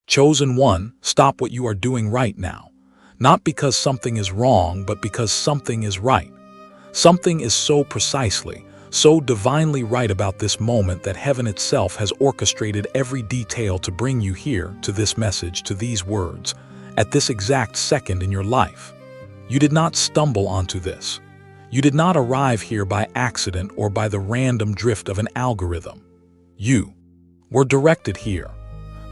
Chosen one, stop what you are doing right now. Not because something is wrong, but because something is right. Something is so precisely, so divinely right about this moment that heaven itself has orchestrated every detail to bring you here, to this message, to these words, at this exact second in your life. You did not stumble onto this. You did not arrive here by accident or by the random drift of an algorithm. You were directed here.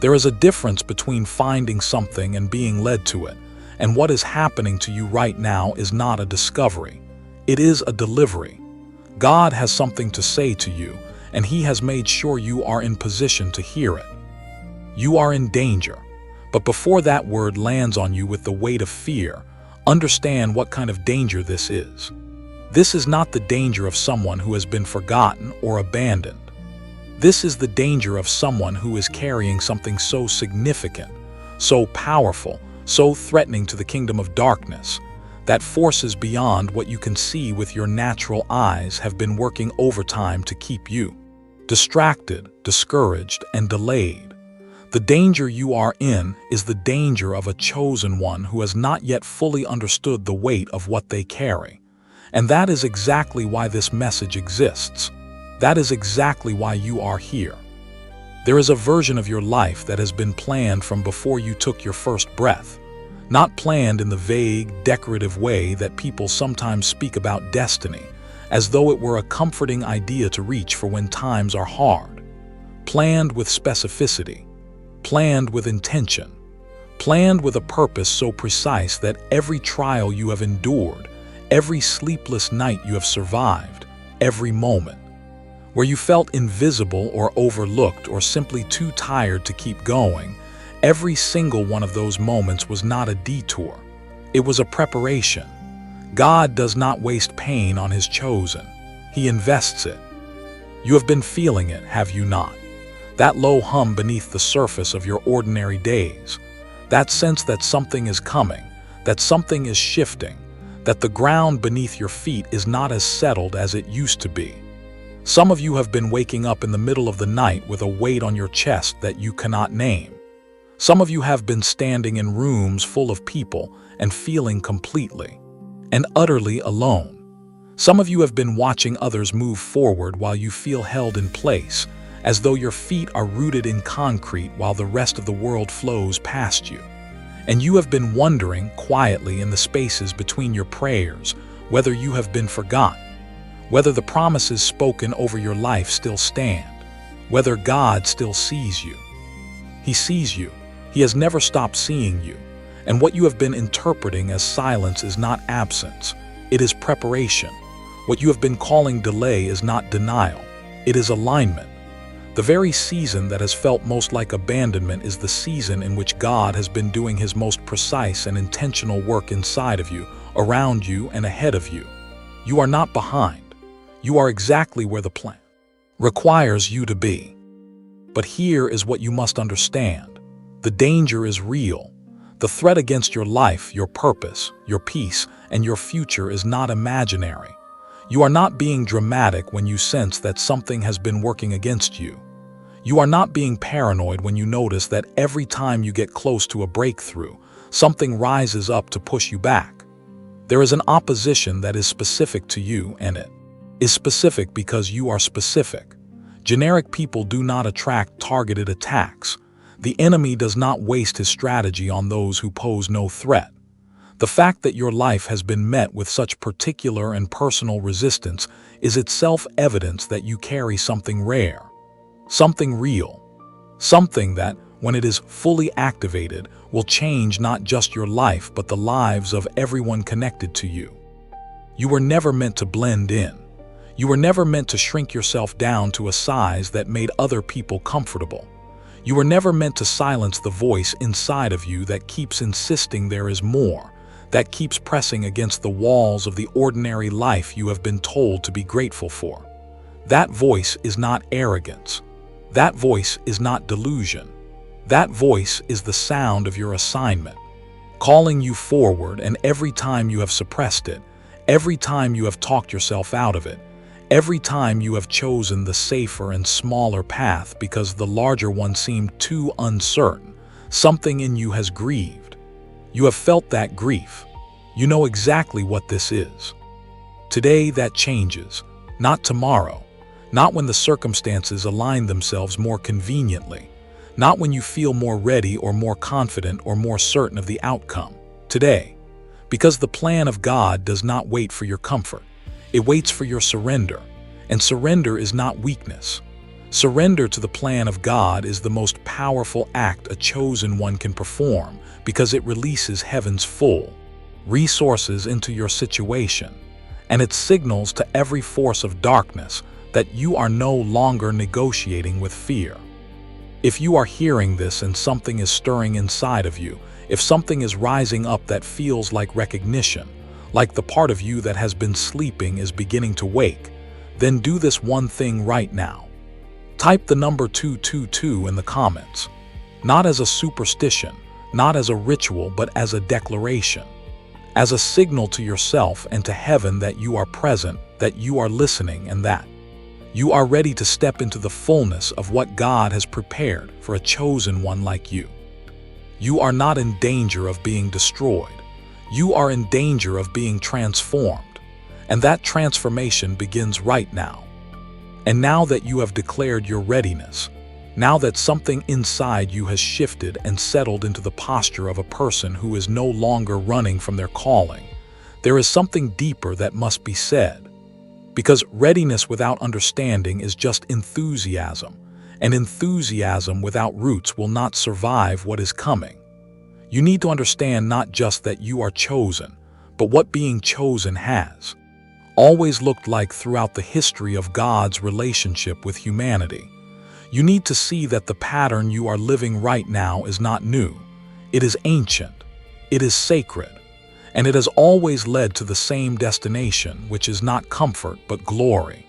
There is a difference between finding something and being led to it, and what is happening to you right now is not a discovery. It is a delivery. God has something to say to you, and He has made sure you are in position to hear it. You are in danger, but before that word lands on you with the weight of fear, understand what kind of danger this is. This is not the danger of someone who has been forgotten or abandoned. This is the danger of someone who is carrying something so significant, so powerful, so threatening to the kingdom of darkness, that forces beyond what you can see with your natural eyes have been working overtime to keep you distracted, discouraged, and delayed. The danger you are in is the danger of a chosen one who has not yet fully understood the weight of what they carry. And that is exactly why this message exists. That is exactly why you are here. There is a version of your life that has been planned from before you took your first breath. Not planned in the vague, decorative way that people sometimes speak about destiny, as though it were a comforting idea to reach for when times are hard. Planned with specificity. Planned with intention. Planned with a purpose so precise that every trial you have endured, every sleepless night you have survived, every moment where you felt invisible or overlooked or simply too tired to keep going, every single one of those moments was not a detour. It was a preparation. God does not waste pain on His chosen. He invests it. You have been feeling it, have you not? That low hum beneath the surface of your ordinary days. That sense that something is coming, that something is shifting, that the ground beneath your feet is not as settled as it used to be. Some of you have been waking up in the middle of the night with a weight on your chest that you cannot name. Some of you have been standing in rooms full of people and feeling completely and utterly alone. Some of you have been watching others move forward while you feel held in place, as though your feet are rooted in concrete while the rest of the world flows past you. And you have been wondering quietly in the spaces between your prayers whether you have been forgotten, whether the promises spoken over your life still stand, whether God still sees you. He sees you. He has never stopped seeing you. And what you have been interpreting as silence is not absence. It is preparation. What you have been calling delay is not denial. It is alignment. The very season that has felt most like abandonment is the season in which God has been doing His most precise and intentional work inside of you, around you, and ahead of you. You are not behind. You are exactly where the plan requires you to be. But here is what you must understand. The danger is real. The threat against your life, your purpose, your peace, and your future is not imaginary. You are not being dramatic when you sense that something has been working against you. You are not being paranoid when you notice that every time you get close to a breakthrough, something rises up to push you back. There is an opposition that is specific to you, and it is specific because you are specific. Generic people do not attract targeted attacks. The enemy does not waste his strategy on those who pose no threat. The fact that your life has been met with such particular and personal resistance is itself evidence that you carry something rare, something real, something that, when it is fully activated, will change not just your life but the lives of everyone connected to you. You were never meant to blend in. You were never meant to shrink yourself down to a size that made other people comfortable. You were never meant to silence the voice inside of you that keeps insisting there is more, that keeps pressing against the walls of the ordinary life you have been told to be grateful for. That voice is not arrogance. That voice is not delusion. That voice is the sound of your assignment, calling you forward, and every time you have suppressed it, every time you have talked yourself out of it, every time you have chosen the safer and smaller path because the larger one seemed too uncertain, Something in you has grieved. You have felt that grief. You know exactly what this is. Today that changes, not tomorrow, not when the circumstances align themselves more conveniently, not when you feel more ready or more confident or more certain of the outcome. Today, because the plan of God does not wait for your comfort. It waits for your surrender, and surrender is not weakness. Surrender to the plan of God is the most powerful act a chosen one can perform because it releases heaven's full resources into your situation, and it signals to every force of darkness that you are no longer negotiating with fear. If you are hearing this and something is stirring inside of you, if something is rising up that feels like recognition, like the part of you that has been sleeping is beginning to wake, then do this one thing right now. Type the number 222 in the comments. Not as a superstition, not as a ritual, but as a declaration. As a signal to yourself and to heaven that you are present, that you are listening, and that you are ready to step into the fullness of what God has prepared for a chosen one like you. You are not in danger of being destroyed. You are in danger of being transformed, and that transformation begins right now. And now that you have declared your readiness, now that something inside you has shifted and settled into the posture of a person who is no longer running from their calling, there is something deeper that must be said. Because readiness without understanding is just enthusiasm, and enthusiasm without roots will not survive what is coming. You need to understand not just that you are chosen, but what being chosen has always looked like throughout the history of God's relationship with humanity. You need to see that the pattern you are living right now is not new. It is ancient. It is sacred. And it has always led to the same destination, which is not comfort but glory.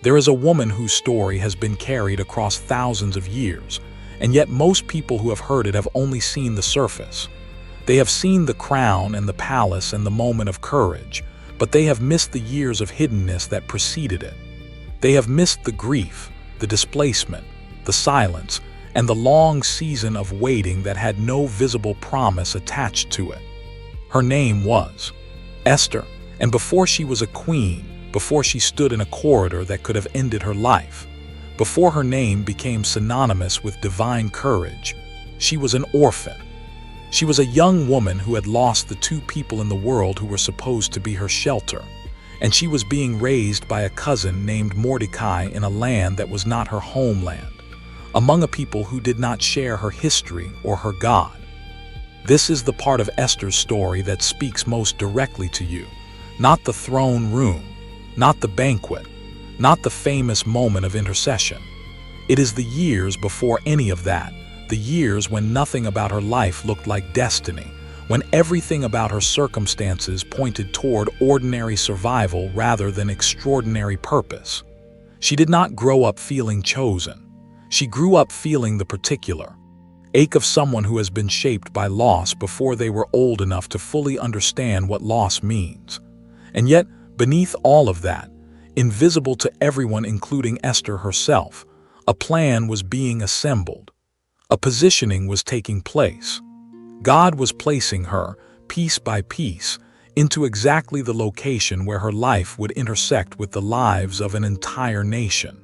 There is a woman whose story has been carried across thousands of years, and yet most people who have heard it have only seen the surface. They have seen the crown and the palace and the moment of courage, but they have missed the years of hiddenness that preceded it. They have missed the grief, the displacement, the silence, and the long season of waiting that had no visible promise attached to it. Her name was Esther, and before she was a queen, before she stood in a corridor that could have ended her life, before her name became synonymous with divine courage, she was an orphan. She was a young woman who had lost the two people in the world who were supposed to be her shelter, and she was being raised by a cousin named Mordecai in a land that was not her homeland, among a people who did not share her history or her God. This is the part of Esther's story that speaks most directly to you, not the throne room, not the banquet, not the famous moment of intercession. It is the years before any of that, the years when nothing about her life looked like destiny, when everything about her circumstances pointed toward ordinary survival rather than extraordinary purpose. She did not grow up feeling chosen. She grew up feeling the particular ache of someone who has been shaped by loss before they were old enough to fully understand what loss means. And yet, beneath all of that, invisible to everyone including Esther herself, a plan was being assembled. A positioning was taking place. God was placing her, piece by piece, into exactly the location where her life would intersect with the lives of an entire nation.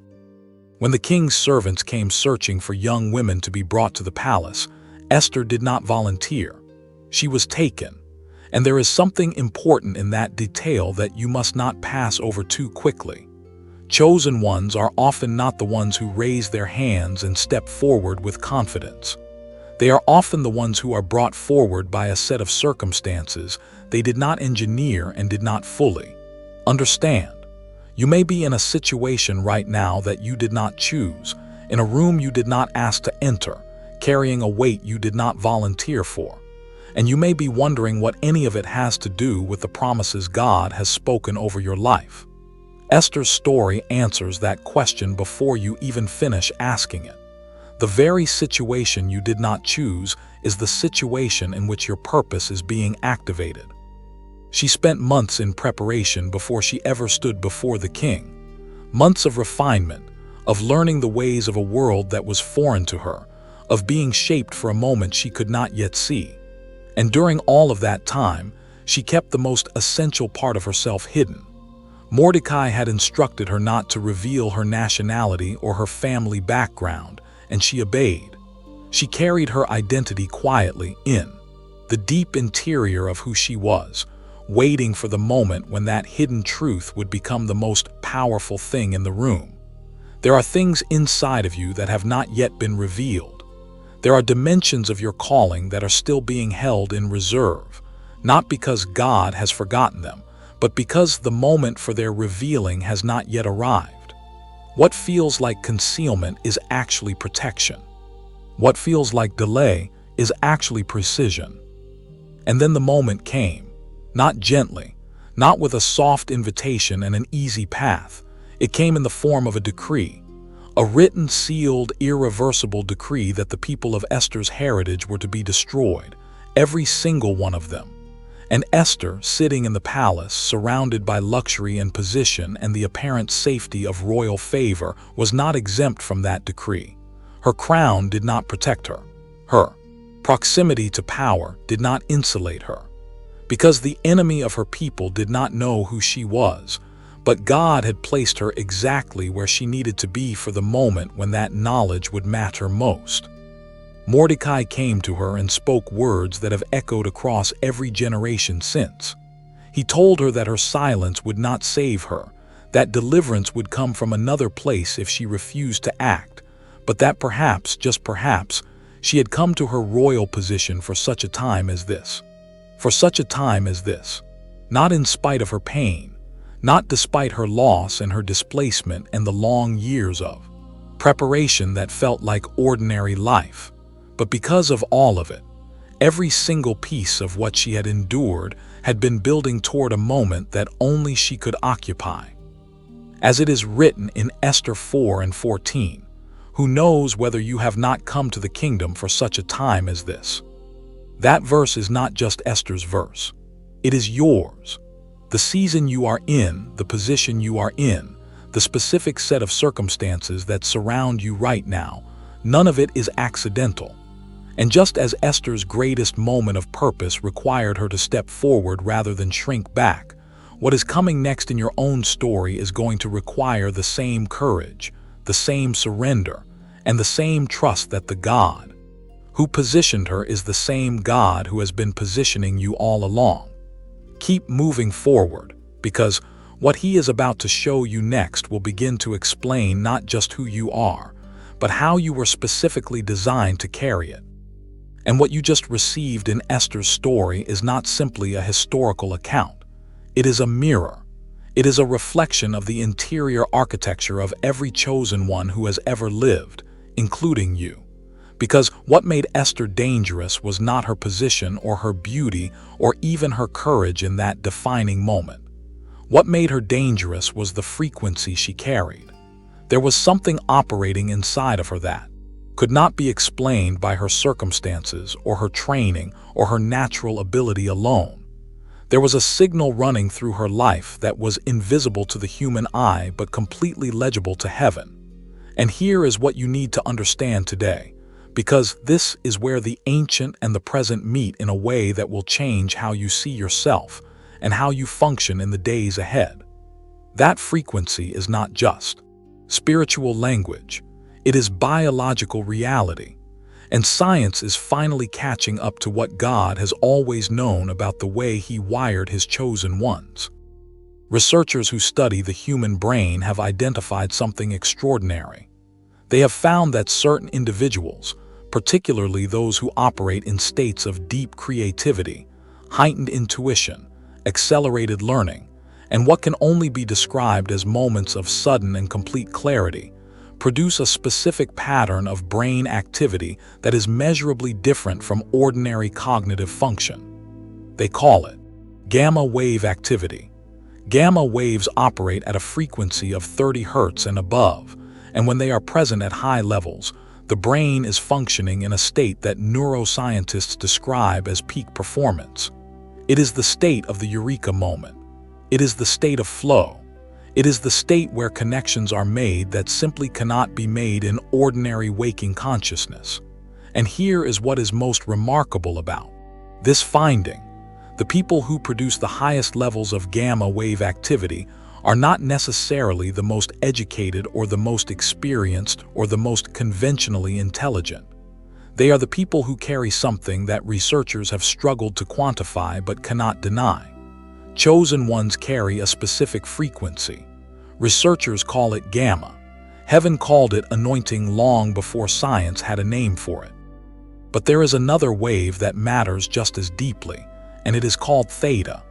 When the king's servants came searching for young women to be brought to the palace, Esther did not volunteer. She was taken. And there is something important in that detail that you must not pass over too quickly. Chosen ones are often not the ones who raise their hands and step forward with confidence. They are often the ones who are brought forward by a set of circumstances they did not engineer and did not fully understand. You may be in a situation right now that you did not choose, in a room you did not ask to enter, carrying a weight you did not volunteer for. And you may be wondering what any of it has to do with the promises God has spoken over your life. Esther's story answers that question before you even finish asking it. The very situation you did not choose is the situation in which your purpose is being activated. She spent months in preparation before she ever stood before the king. Months of refinement, of learning the ways of a world that was foreign to her, of being shaped for a moment she could not yet see. And during all of that time, she kept the most essential part of herself hidden. Mordecai had instructed her not to reveal her nationality or her family background, and she obeyed. She carried her identity quietly in the deep interior of who she was, waiting for the moment when that hidden truth would become the most powerful thing in the room. There are things inside of you that have not yet been revealed. There are dimensions of your calling that are still being held in reserve, not because God has forgotten them, but because the moment for their revealing has not yet arrived. What feels like concealment is actually protection. What feels like delay is actually precision. And then the moment came, not gently, not with a soft invitation and an easy path. It came in the form of a decree, a written, sealed, irreversible decree that the people of Esther's heritage were to be destroyed, every single one of them. And Esther, sitting in the palace, surrounded by luxury and position and the apparent safety of royal favor, was not exempt from that decree. Her crown did not protect her. Her proximity to power did not insulate her. Because the enemy of her people did not know who she was, but God had placed her exactly where she needed to be for the moment when that knowledge would matter most. Mordecai came to her and spoke words that have echoed across every generation since. He told her that her silence would not save her, that deliverance would come from another place if she refused to act, but that perhaps, just perhaps, she had come to her royal position for such a time as this. For such a time as this. Not in spite of her pain, not despite her loss and her displacement and the long years of preparation that felt like ordinary life. But because of all of it, every single piece of what she had endured had been building toward a moment that only she could occupy. As it is written in Esther 4:14, who knows whether you have not come to the kingdom for such a time as this? That verse is not just Esther's verse. It is yours. The season you are in, the position you are in, the specific set of circumstances that surround you right now, none of it is accidental. And just as Esther's greatest moment of purpose required her to step forward rather than shrink back, what is coming next in your own story is going to require the same courage, the same surrender, and the same trust that the God who positioned her is the same God who has been positioning you all along. Keep moving forward, because what He is about to show you next will begin to explain not just who you are, but how you were specifically designed to carry it. And what you just received in Esther's story is not simply a historical account. It is a mirror. It is a reflection of the interior architecture of every chosen one who has ever lived, including you. Because what made Esther dangerous was not her position or her beauty or even her courage in that defining moment. What made her dangerous was the frequency she carried. There was something operating inside of her that could not be explained by her circumstances or her training or her natural ability alone. There was a signal running through her life that was invisible to the human eye but completely legible to heaven. And here is what you need to understand today, because this is where the ancient and the present meet in a way that will change how you see yourself and how you function in the days ahead. That frequency is not just spiritual language. It is biological reality, and science is finally catching up to what God has always known about the way He wired His chosen ones. Researchers who study the human brain have identified something extraordinary. They have found that certain individuals, particularly those who operate in states of deep creativity, heightened intuition, accelerated learning, and what can only be described as moments of sudden and complete clarity, produce a specific pattern of brain activity that is measurably different from ordinary cognitive function. They call it gamma wave activity. Gamma waves operate at a frequency of 30 Hz and above, and when they are present at high levels, the brain is functioning in a state that neuroscientists describe as peak performance. It is the state of the eureka moment. It is the state of flow. It is the state where connections are made that simply cannot be made in ordinary waking consciousness. And here is what is most remarkable about this finding. The people who produce the highest levels of gamma wave activity are not necessarily the most educated or the most experienced or the most conventionally intelligent. They are the people who carry something that researchers have struggled to quantify but cannot deny. Chosen ones carry a specific frequency. Researchers call it gamma. Heaven called it anointing long before science had a name for it. But there is another wave that matters just as deeply, and it is called theta.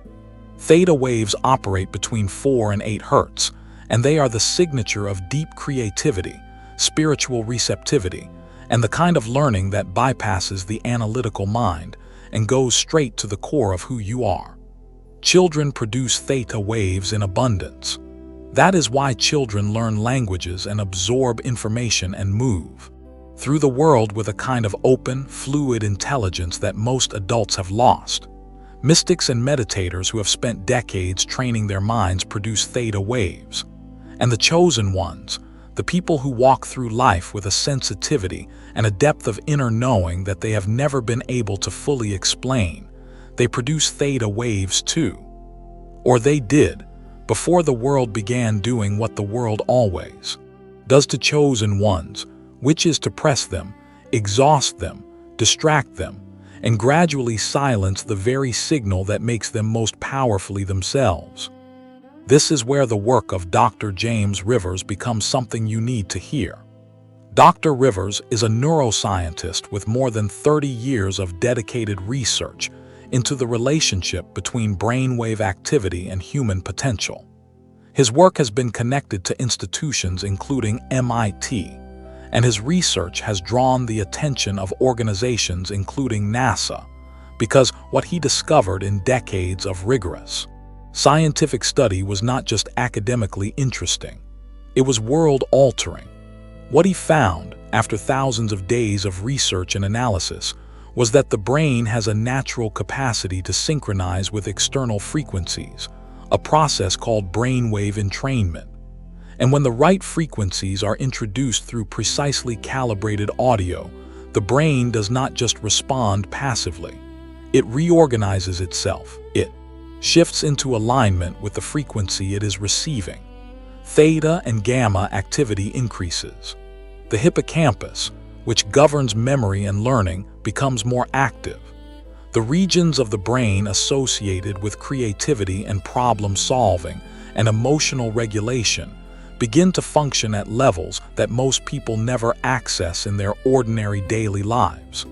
Theta waves operate between 4 and 8 Hertz, and they are the signature of deep creativity, spiritual receptivity, and the kind of learning that bypasses the analytical mind and goes straight to the core of who you are. Children produce theta waves in abundance. That is why children learn languages and absorb information and move through the world with a kind of open, fluid intelligence that most adults have lost. Mystics and meditators who have spent decades training their minds produce theta waves. And the chosen ones, the people who walk through life with a sensitivity and a depth of inner knowing that they have never been able to fully explain, they produce theta waves too. Or they did, before the world began doing what the world always does to chosen ones, which is to press them, exhaust them, distract them, and gradually silence the very signal that makes them most powerfully themselves. This is where the work of Dr. James Rivers becomes something you need to hear. Dr. Rivers is a neuroscientist with more than 30 years of dedicated research into the relationship between brainwave activity and human potential. His work has been connected to institutions including MIT, and his research has drawn the attention of organizations including NASA, because what he discovered in decades of rigorous scientific study was not just academically interesting, it was world-altering. What he found, after thousands of days of research and analysis, was that the brain has a natural capacity to synchronize with external frequencies, a process called brainwave entrainment. And when the right frequencies are introduced through precisely calibrated audio, the brain does not just respond passively. It reorganizes itself. It shifts into alignment with the frequency it is receiving. Theta and gamma activity increases. The hippocampus, which governs memory and learning, becomes more active. The regions of the brain associated with creativity and problem-solving and emotional regulation begin to function at levels that most people never access in their ordinary daily lives.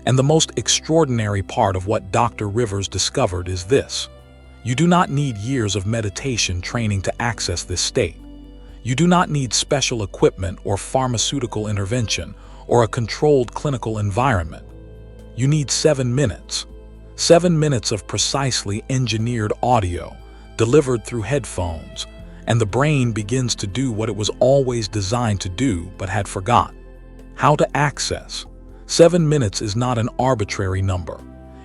And the most extraordinary part of what Dr. Rivers discovered is this: you do not need years of meditation training to access this state. You do not need special equipment or pharmaceutical intervention or a controlled clinical environment. You need 7 minutes. 7 minutes of precisely engineered audio delivered through headphones, and the brain begins to do what it was always designed to do but had forgotten how to access. 7 minutes is not an arbitrary number.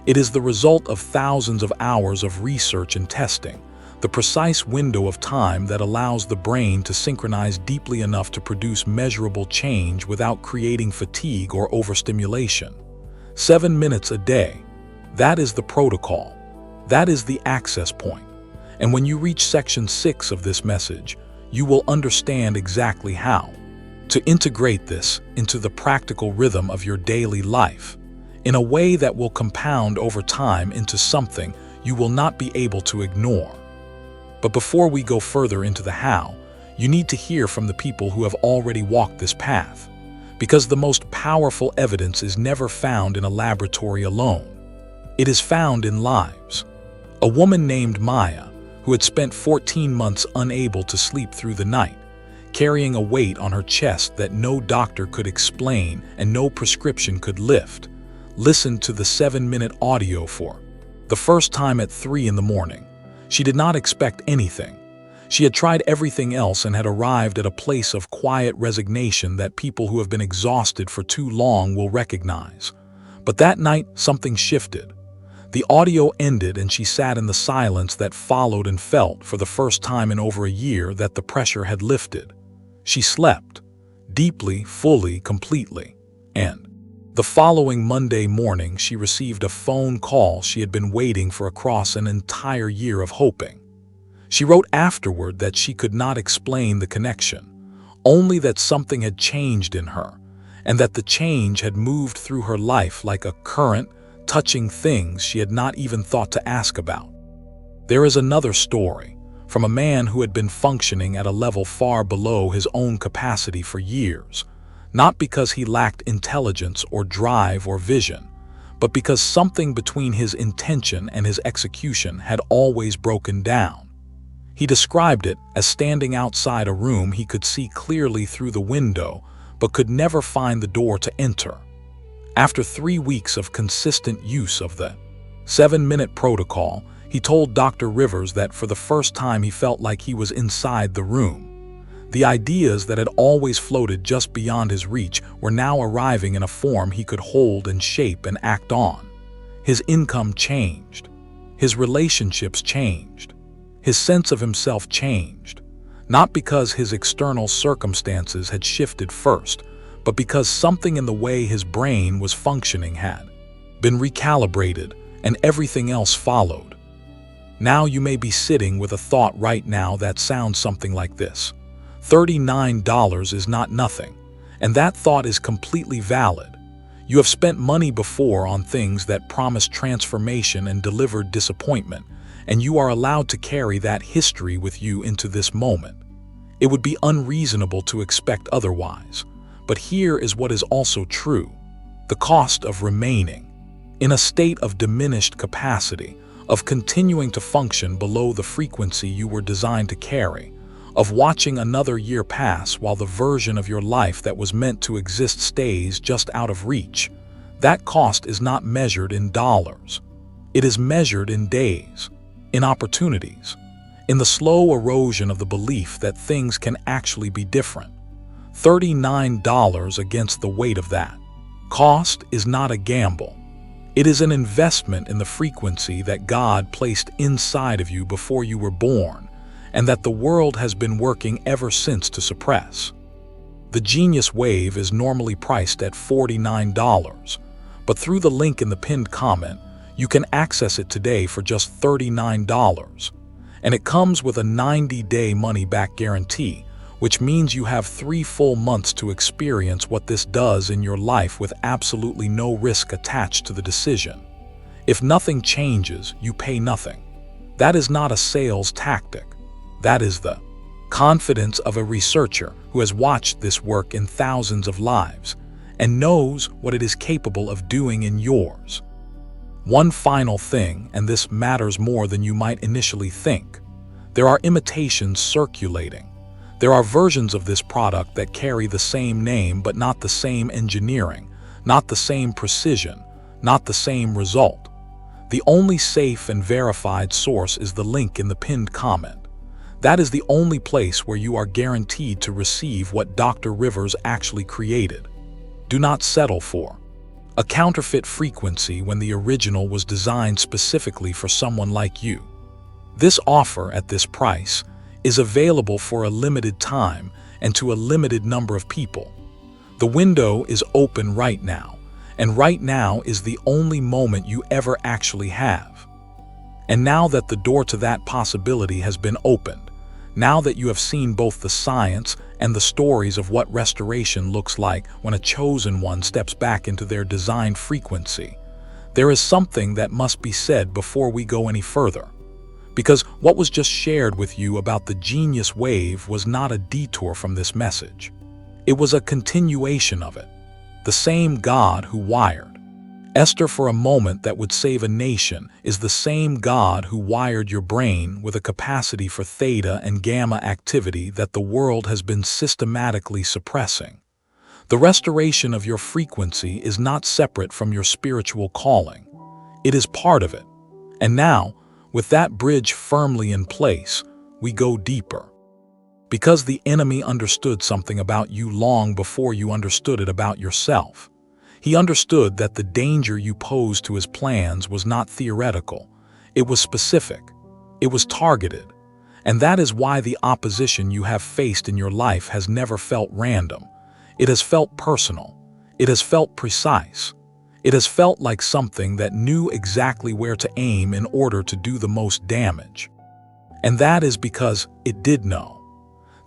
It is the result of thousands of hours of research and testing, the precise window of time that allows the brain to synchronize deeply enough to produce measurable change without creating fatigue or overstimulation. 7 minutes a day. That is the protocol. That is the access point. And when you reach section 6 of this message, you will understand exactly how to integrate this into the practical rhythm of your daily life in a way that will compound over time into something you will not be able to ignore. But before we go further into the how, you need to hear from the people who have already walked this path, because the most powerful evidence is never found in a laboratory alone. It is found in lives. A woman named Maya, who had spent 14 months unable to sleep through the night, carrying a weight on her chest that no doctor could explain and no prescription could lift, listened to the 7-minute audio for the first time at 3 in the morning. She did not expect anything. She had tried everything else and had arrived at a place of quiet resignation that people who have been exhausted for too long will recognize. But that night, something shifted. The audio ended and she sat in the silence that followed and felt, for the first time in over a year, that the pressure had lifted. She slept, deeply, fully, completely. And The following Monday morning, she received a phone call she had been waiting for across an entire year of hoping. She wrote afterward that she could not explain the connection, only that something had changed in her, and that the change had moved through her life like a current, touching things she had not even thought to ask about. There is another story, from a man who had been functioning at a level far below his own capacity for years, not because he lacked intelligence or drive or vision, but because something between his intention and his execution had always broken down. He described it as standing outside a room he could see clearly through the window, but could never find the door to enter. After 3 weeks of consistent use of the 7-minute protocol, he told Dr. Rivers that for the first time he felt like he was inside the room. The ideas that had always floated just beyond his reach were now arriving in a form he could hold and shape and act on. His income changed. His relationships changed. His sense of himself changed. Not because his external circumstances had shifted first, but because something in the way his brain was functioning had been recalibrated, and everything else followed. Now you may be sitting with a thought right now that sounds something like this: $39 is not nothing, and that thought is completely valid. You have spent money before on things that promised transformation and delivered disappointment, and you are allowed to carry that history with you into this moment. It would be unreasonable to expect otherwise, but here is what is also true: the cost of remaining in a state of diminished capacity, of continuing to function below the frequency you were designed to carry, of watching another year pass while the version of your life that was meant to exist stays just out of reach. That cost is not measured in dollars. It is measured in days, in opportunities, in the slow erosion of the belief that things can actually be different. $39 against the weight of that cost is not a gamble. It is an investment in the frequency that God placed inside of you before you were born, and that the world has been working ever since to suppress. The Genius Wave is normally priced at $49, but through the link in the pinned comment, you can access it today for just $39. And it comes with a 90-day money-back guarantee, which means you have 3 full months to experience what this does in your life with absolutely no risk attached to the decision. If nothing changes, you pay nothing. That is not a sales tactic. That is the confidence of a researcher who has watched this work in thousands of lives and knows what it is capable of doing in yours. One final thing, and this matters more than you might initially think. There are imitations circulating. There are versions of this product that carry the same name but not the same engineering, not the same precision, not the same result. The only safe and verified source is the link in the pinned comment. That is the only place where you are guaranteed to receive what Dr. Rivers actually created. Do not settle for a counterfeit frequency when the original was designed specifically for someone like you. This offer at this price is available for a limited time and to a limited number of people. The window is open right now, and right now is the only moment you ever actually have. And now that the door to that possibility has been opened, now that you have seen both the science and the stories of what restoration looks like when a chosen one steps back into their designed frequency, there is something that must be said before we go any further. Because what was just shared with you about the Genius Wave was not a detour from this message. It was a continuation of it. The same God who wired Esther for a moment that would save a nation is the same God who wired your brain with a capacity for theta and gamma activity that the world has been systematically suppressing. The restoration of your frequency is not separate from your spiritual calling. It is part of it. And now, with that bridge firmly in place, we go deeper. Because the enemy understood something about you long before you understood it about yourself. He understood that the danger you posed to his plans was not theoretical. It was specific. It was targeted. And that is why the opposition you have faced in your life has never felt random. It has felt personal. It has felt precise. It has felt like something that knew exactly where to aim in order to do the most damage. And that is because it did know.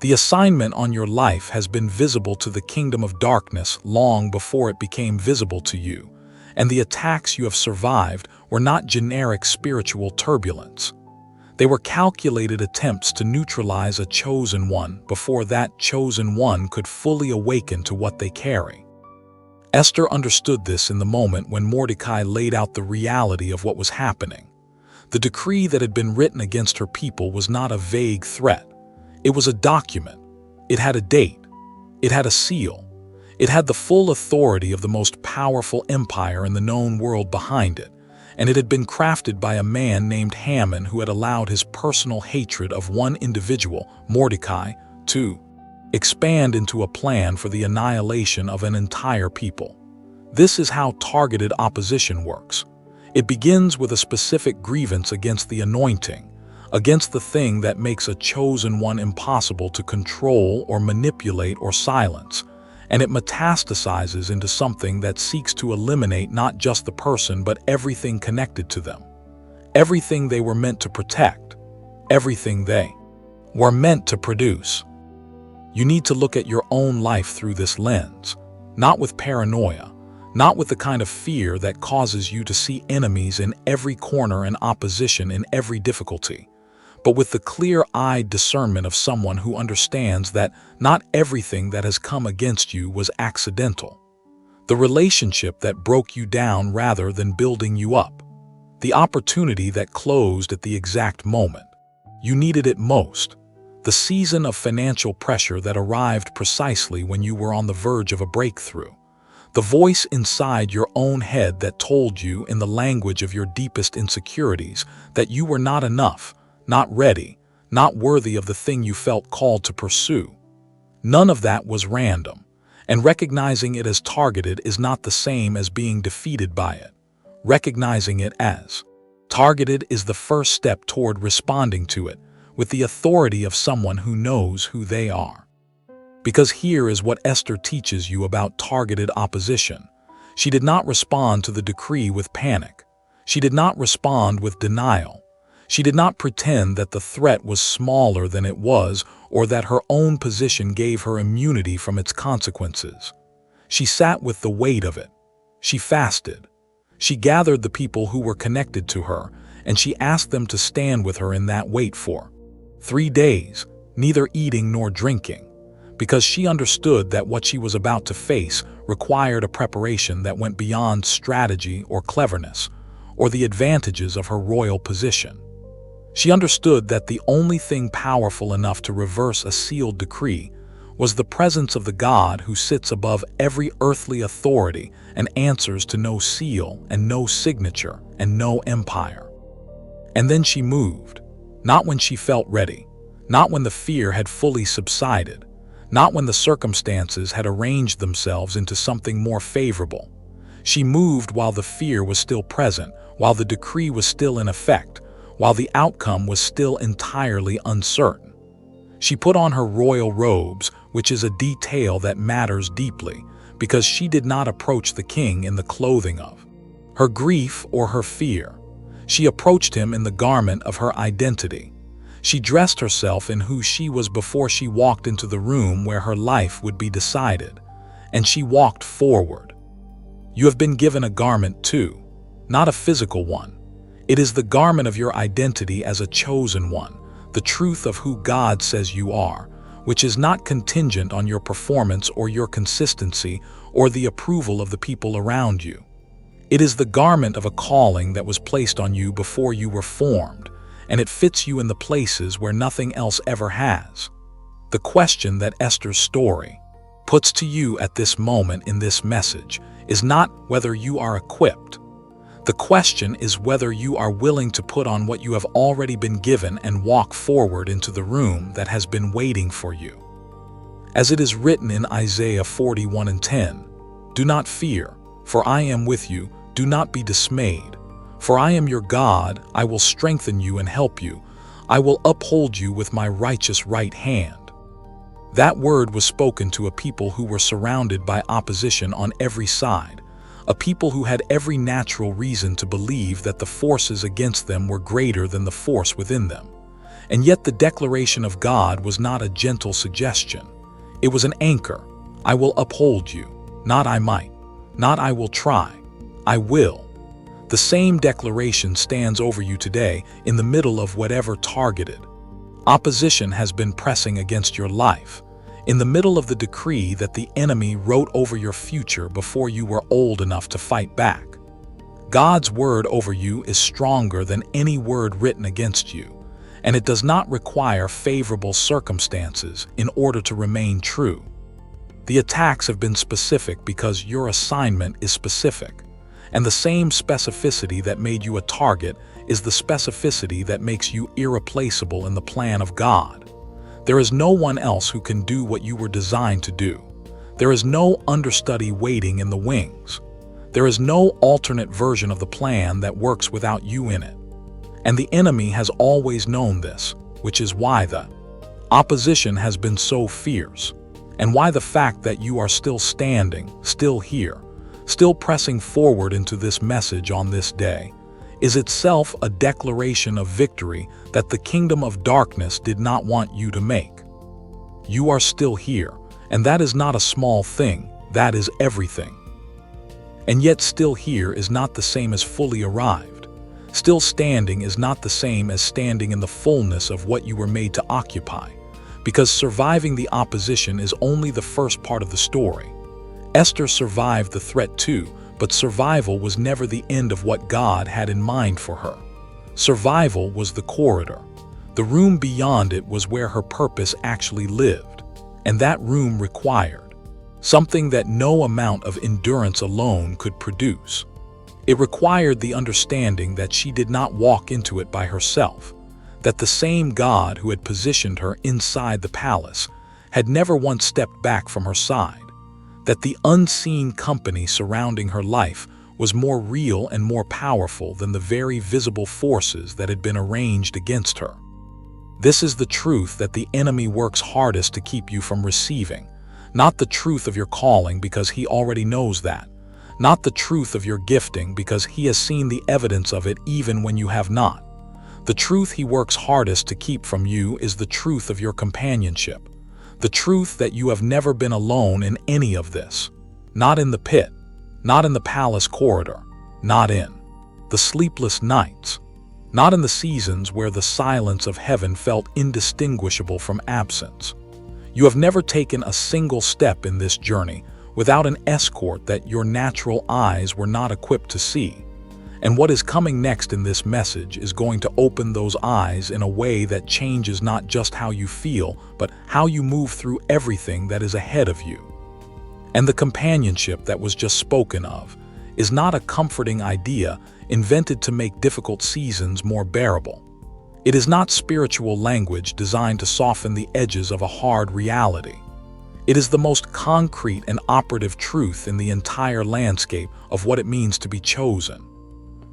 The assignment on your life has been visible to the kingdom of darkness long before it became visible to you, and the attacks you have survived were not generic spiritual turbulence. They were calculated attempts to neutralize a chosen one before that chosen one could fully awaken to what they carry. Esther understood this in the moment when Mordecai laid out the reality of what was happening. The decree that had been written against her people was not a vague threat. It was a document. It had a date. It had a seal. It had the full authority of the most powerful empire in the known world behind it, and it had been crafted by a man named Haman who had allowed his personal hatred of one individual, Mordecai, to expand into a plan for the annihilation of an entire people. This is how targeted opposition works. It begins with a specific grievance against the anointing, against the thing that makes a chosen one impossible to control or manipulate or silence, and it metastasizes into something that seeks to eliminate not just the person but everything connected to them, everything they were meant to protect, everything they were meant to produce. You need to look at your own life through this lens, not with paranoia, not with the kind of fear that causes you to see enemies in every corner and opposition in every difficulty, but with the clear-eyed discernment of someone who understands that not everything that has come against you was accidental. The relationship that broke you down rather than building you up. The opportunity that closed at the exact moment you needed it most. The season of financial pressure that arrived precisely when you were on the verge of a breakthrough. The voice inside your own head that told you in the language of your deepest insecurities that you were not enough, not ready, not worthy of the thing you felt called to pursue. None of that was random, and recognizing it as targeted is not the same as being defeated by it. Recognizing it as targeted is the first step toward responding to it with the authority of someone who knows who they are. Because here is what Esther teaches you about targeted opposition. She did not respond to the decree with panic. She did not respond with denial. She did not pretend that the threat was smaller than it was or that her own position gave her immunity from its consequences. She sat with the weight of it. She fasted. She gathered the people who were connected to her, and she asked them to stand with her in that weight for 3 days, neither eating nor drinking, because she understood that what she was about to face required a preparation that went beyond strategy or cleverness, or the advantages of her royal position. She understood that the only thing powerful enough to reverse a sealed decree was the presence of the God who sits above every earthly authority and answers to no seal and no signature and no empire. And then she moved, not when she felt ready, not when the fear had fully subsided, not when the circumstances had arranged themselves into something more favorable. She moved while the fear was still present, while the decree was still in effect, while the outcome was still entirely uncertain. She put on her royal robes, which is a detail that matters deeply, because she did not approach the king in the clothing of her grief or her fear. She approached him in the garment of her identity. She dressed herself in who she was before she walked into the room where her life would be decided, and she walked forward. You have been given a garment too, not a physical one. It is the garment of your identity as a chosen one, the truth of who God says you are, which is not contingent on your performance or your consistency or the approval of the people around you. It is the garment of a calling that was placed on you before you were formed, and it fits you in the places where nothing else ever has. The question that Esther's story puts to you at this moment in this message is not whether you are equipped. The question is whether you are willing to put on what you have already been given and walk forward into the room that has been waiting for you. As it is written in Isaiah 41:10, "Do not fear, for I am with you. Do not be dismayed. For I am your God, I will strengthen you and help you. I will uphold you with my righteous right hand." That word was spoken to a people who were surrounded by opposition on every side, a people who had every natural reason to believe that the forces against them were greater than the force within them. And yet the declaration of God was not a gentle suggestion. It was an anchor. I will uphold you, not I might, not I will try, I will. The same declaration stands over you today in the middle of whatever targeted opposition has been pressing against your life, in the middle of the decree that the enemy wrote over your future before you were old enough to fight back. God's word over you is stronger than any word written against you, and it does not require favorable circumstances in order to remain true. The attacks have been specific because your assignment is specific, and the same specificity that made you a target is the specificity that makes you irreplaceable in the plan of God. There is no one else who can do what you were designed to do. There is no understudy waiting in the wings. There is no alternate version of the plan that works without you in it. And the enemy has always known this, which is why the opposition has been so fierce, and why the fact that you are still standing, still here, still pressing forward into this message on this day, is itself a declaration of victory that the kingdom of darkness did not want you to make. You are still here, and that is not a small thing, that is everything. And yet still here is not the same as fully arrived. Still standing is not the same as standing in the fullness of what you were made to occupy, because surviving the opposition is only the first part of the story. Esther survived the threat too, but survival was never the end of what God had in mind for her. Survival was the corridor. The room beyond it was where her purpose actually lived, and that room required something that no amount of endurance alone could produce. It required the understanding that she did not walk into it by herself, that the same God who had positioned her inside the palace had never once stepped back from her side, that the unseen company surrounding her life was more real and more powerful than the very visible forces that had been arranged against her. This is the truth that the enemy works hardest to keep you from receiving, not the truth of your calling because he already knows that, not the truth of your gifting because he has seen the evidence of it even when you have not. The truth he works hardest to keep from you is the truth of your companionship. The truth that you have never been alone in any of this. Not in the pit, not in the palace corridor, not in the sleepless nights, not in the seasons where the silence of heaven felt indistinguishable from absence. You have never taken a single step in this journey without an escort that your natural eyes were not equipped to see. And what is coming next in this message is going to open those eyes in a way that changes not just how you feel, but how you move through everything that is ahead of you. And the companionship that was just spoken of is not a comforting idea invented to make difficult seasons more bearable. It is not spiritual language designed to soften the edges of a hard reality. It is the most concrete and operative truth in the entire landscape of what it means to be chosen.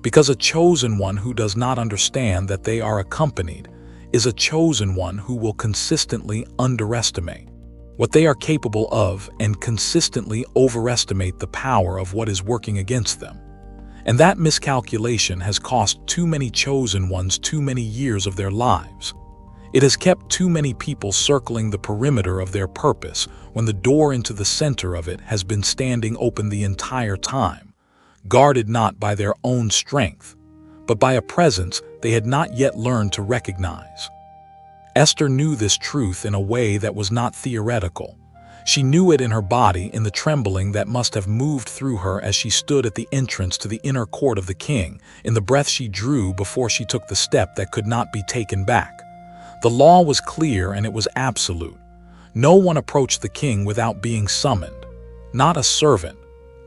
Because a chosen one who does not understand that they are accompanied is a chosen one who will consistently underestimate what they are capable of and consistently overestimate the power of what is working against them. And that miscalculation has cost too many chosen ones too many years of their lives. It has kept too many people circling the perimeter of their purpose when the door into the center of it has been standing open the entire time, guarded not by their own strength, but by a presence they had not yet learned to recognize. Esther knew this truth in a way that was not theoretical. She knew it in her body, in the trembling that must have moved through her as she stood at the entrance to the inner court of the king, in the breath she drew before she took the step that could not be taken back. The law was clear and it was absolute. No one approached the king without being summoned. Not a servant,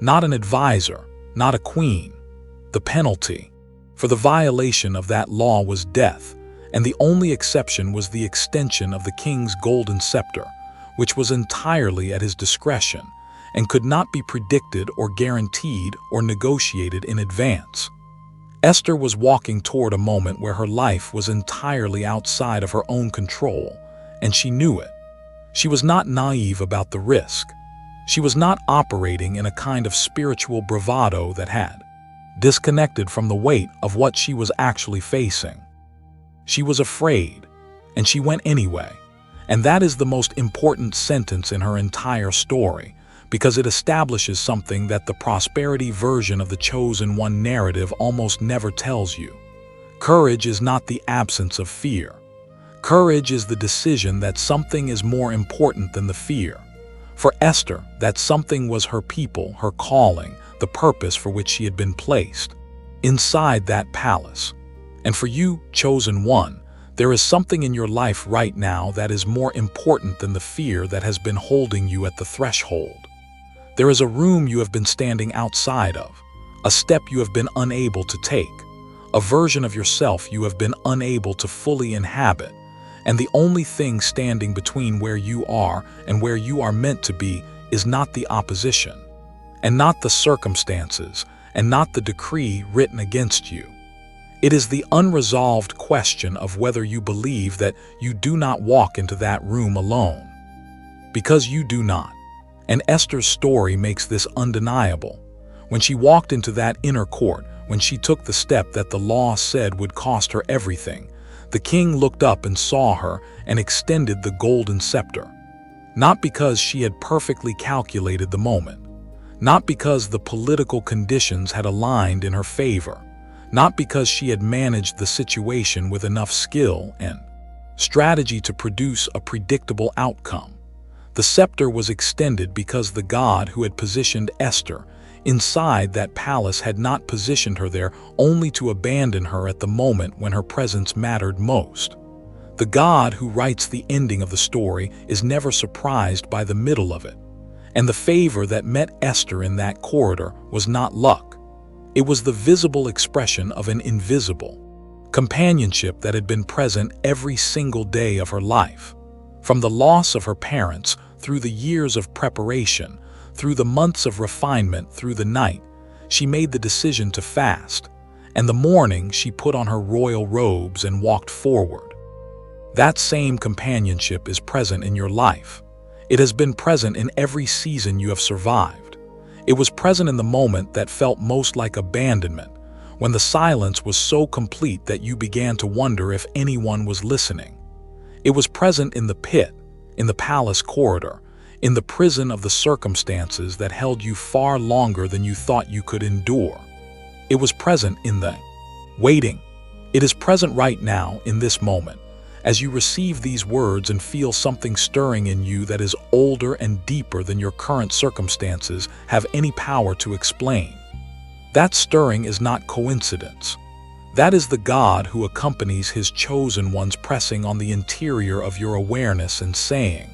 not an advisor, not a queen. The penalty for the violation of that law was death, and the only exception was the extension of the king's golden scepter, which was entirely at his discretion and could not be predicted or guaranteed or negotiated in advance. Esther was walking toward a moment where her life was entirely outside of her own control, and she knew it. She was not naive about the risk. She was not operating in a kind of spiritual bravado that had disconnected from the weight of what she was actually facing. She was afraid, and she went anyway. And that is the most important sentence in her entire story, because it establishes something that the prosperity version of the chosen one narrative almost never tells you. Courage is not the absence of fear. Courage is the decision that something is more important than the fear. For Esther, that something was her people, her calling, the purpose for which she had been placed inside that palace. And for you, chosen one, there is something in your life right now that is more important than the fear that has been holding you at the threshold. There is a room you have been standing outside of, a step you have been unable to take, a version of yourself you have been unable to fully inhabit, and the only thing standing between where you are and where you are meant to be is not the opposition, and not the circumstances, and not the decree written against you. It is the unresolved question of whether you believe that you do not walk into that room alone. Because you do not. And Esther's story makes this undeniable. When she walked into that inner court, when she took the step that the law said would cost her everything, the king looked up and saw her and extended the golden scepter. Not because she had perfectly calculated the moment, not because the political conditions had aligned in her favor, not because she had managed the situation with enough skill and strategy to produce a predictable outcome. The scepter was extended because the God who had positioned Esther inside that palace had not positioned her there only to abandon her at the moment when her presence mattered most. The God who writes the ending of the story is never surprised by the middle of it. And the favor that met Esther in that corridor was not luck. It was the visible expression of an invisible companionship that had been present every single day of her life. From the loss of her parents, through the years of preparation, through the months of refinement, through the night, she made the decision to fast, and the morning she put on her royal robes and walked forward. That same companionship is present in your life. It has been present in every season you have survived. It was present in the moment that felt most like abandonment, when the silence was so complete that you began to wonder if anyone was listening. It was present in the pit, in the palace corridor, in the prison of the circumstances that held you far longer than you thought you could endure. It was present in the waiting. It is present right now in this moment, as you receive these words and feel something stirring in you that is older and deeper than your current circumstances have any power to explain. That stirring is not coincidence. That is the God who accompanies his chosen ones pressing on the interior of your awareness and saying,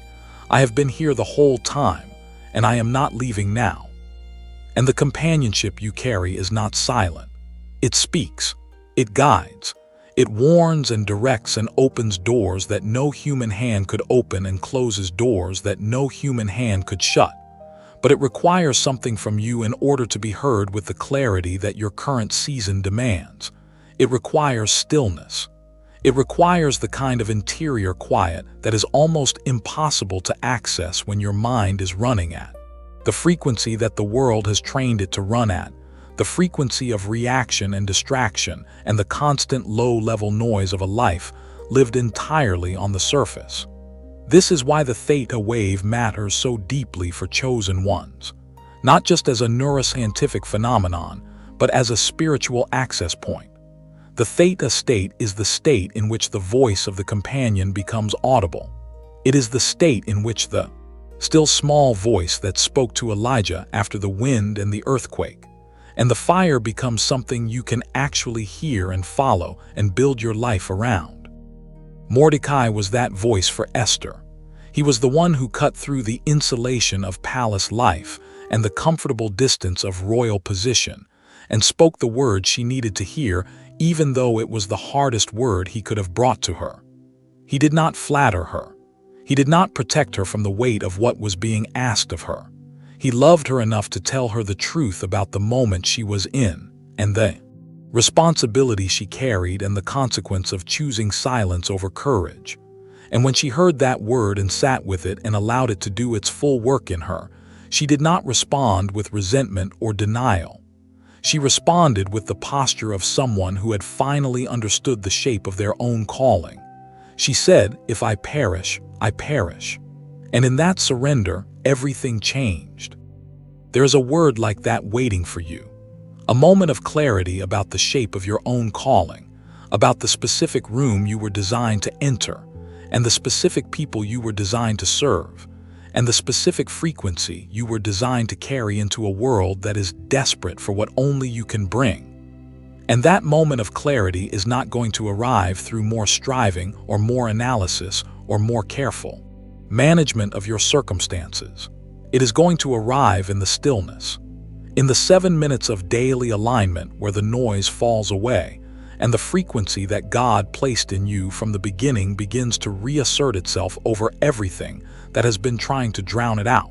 I have been here the whole time, and I am not leaving now. And the companionship you carry is not silent. It speaks. It guides. It warns and directs and opens doors that no human hand could open and closes doors that no human hand could shut. But it requires something from you in order to be heard with the clarity that your current season demands. It requires stillness. It requires the kind of interior quiet that is almost impossible to access when your mind is running at the frequency that the world has trained it to run at, the frequency of reaction and distraction, and the constant low-level noise of a life lived entirely on the surface. This is why the theta wave matters so deeply for chosen ones, not just as a neuroscientific phenomenon, but as a spiritual access point. The theta state is the state in which the voice of the companion becomes audible. It is the state in which the still small voice that spoke to Elijah after the wind and the earthquake and the fire becomes something you can actually hear and follow and build your life around. Mordecai was that voice for Esther. He was the one who cut through the insulation of palace life and the comfortable distance of royal position and spoke the word she needed to hear, even though it was the hardest word he could have brought to her. He did not flatter her. He did not protect her from the weight of what was being asked of her. He loved her enough to tell her the truth about the moment she was in, and the responsibility she carried and the consequence of choosing silence over courage. And when she heard that word and sat with it and allowed it to do its full work in her, she did not respond with resentment or denial. She responded with the posture of someone who had finally understood the shape of their own calling. She said, "If I perish, I perish." And in that surrender, everything changed. There is a word like that waiting for you. A moment of clarity about the shape of your own calling, about the specific room you were designed to enter, and the specific people you were designed to serve, and the specific frequency you were designed to carry into a world that is desperate for what only you can bring. And that moment of clarity is not going to arrive through more striving or more analysis or more careful management of your circumstances. It is going to arrive in the stillness, in the 7 minutes of daily alignment where the noise falls away and the frequency that God placed in you from the beginning begins to reassert itself over everything that has been trying to drown it out.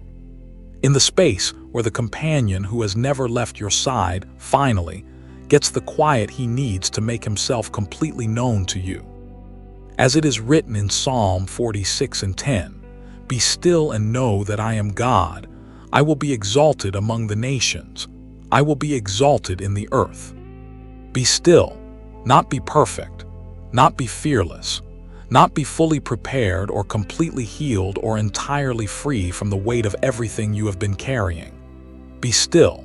In the space where the companion who has never left your side finally gets the quiet he needs to make himself completely known to you. As it is written in Psalm 46:10, "Be still and know that I am God. I will be exalted among the nations. I will be exalted in the earth." Be still, not be perfect, not be fearless, not be fully prepared or completely healed or entirely free from the weight of everything you have been carrying. Be still,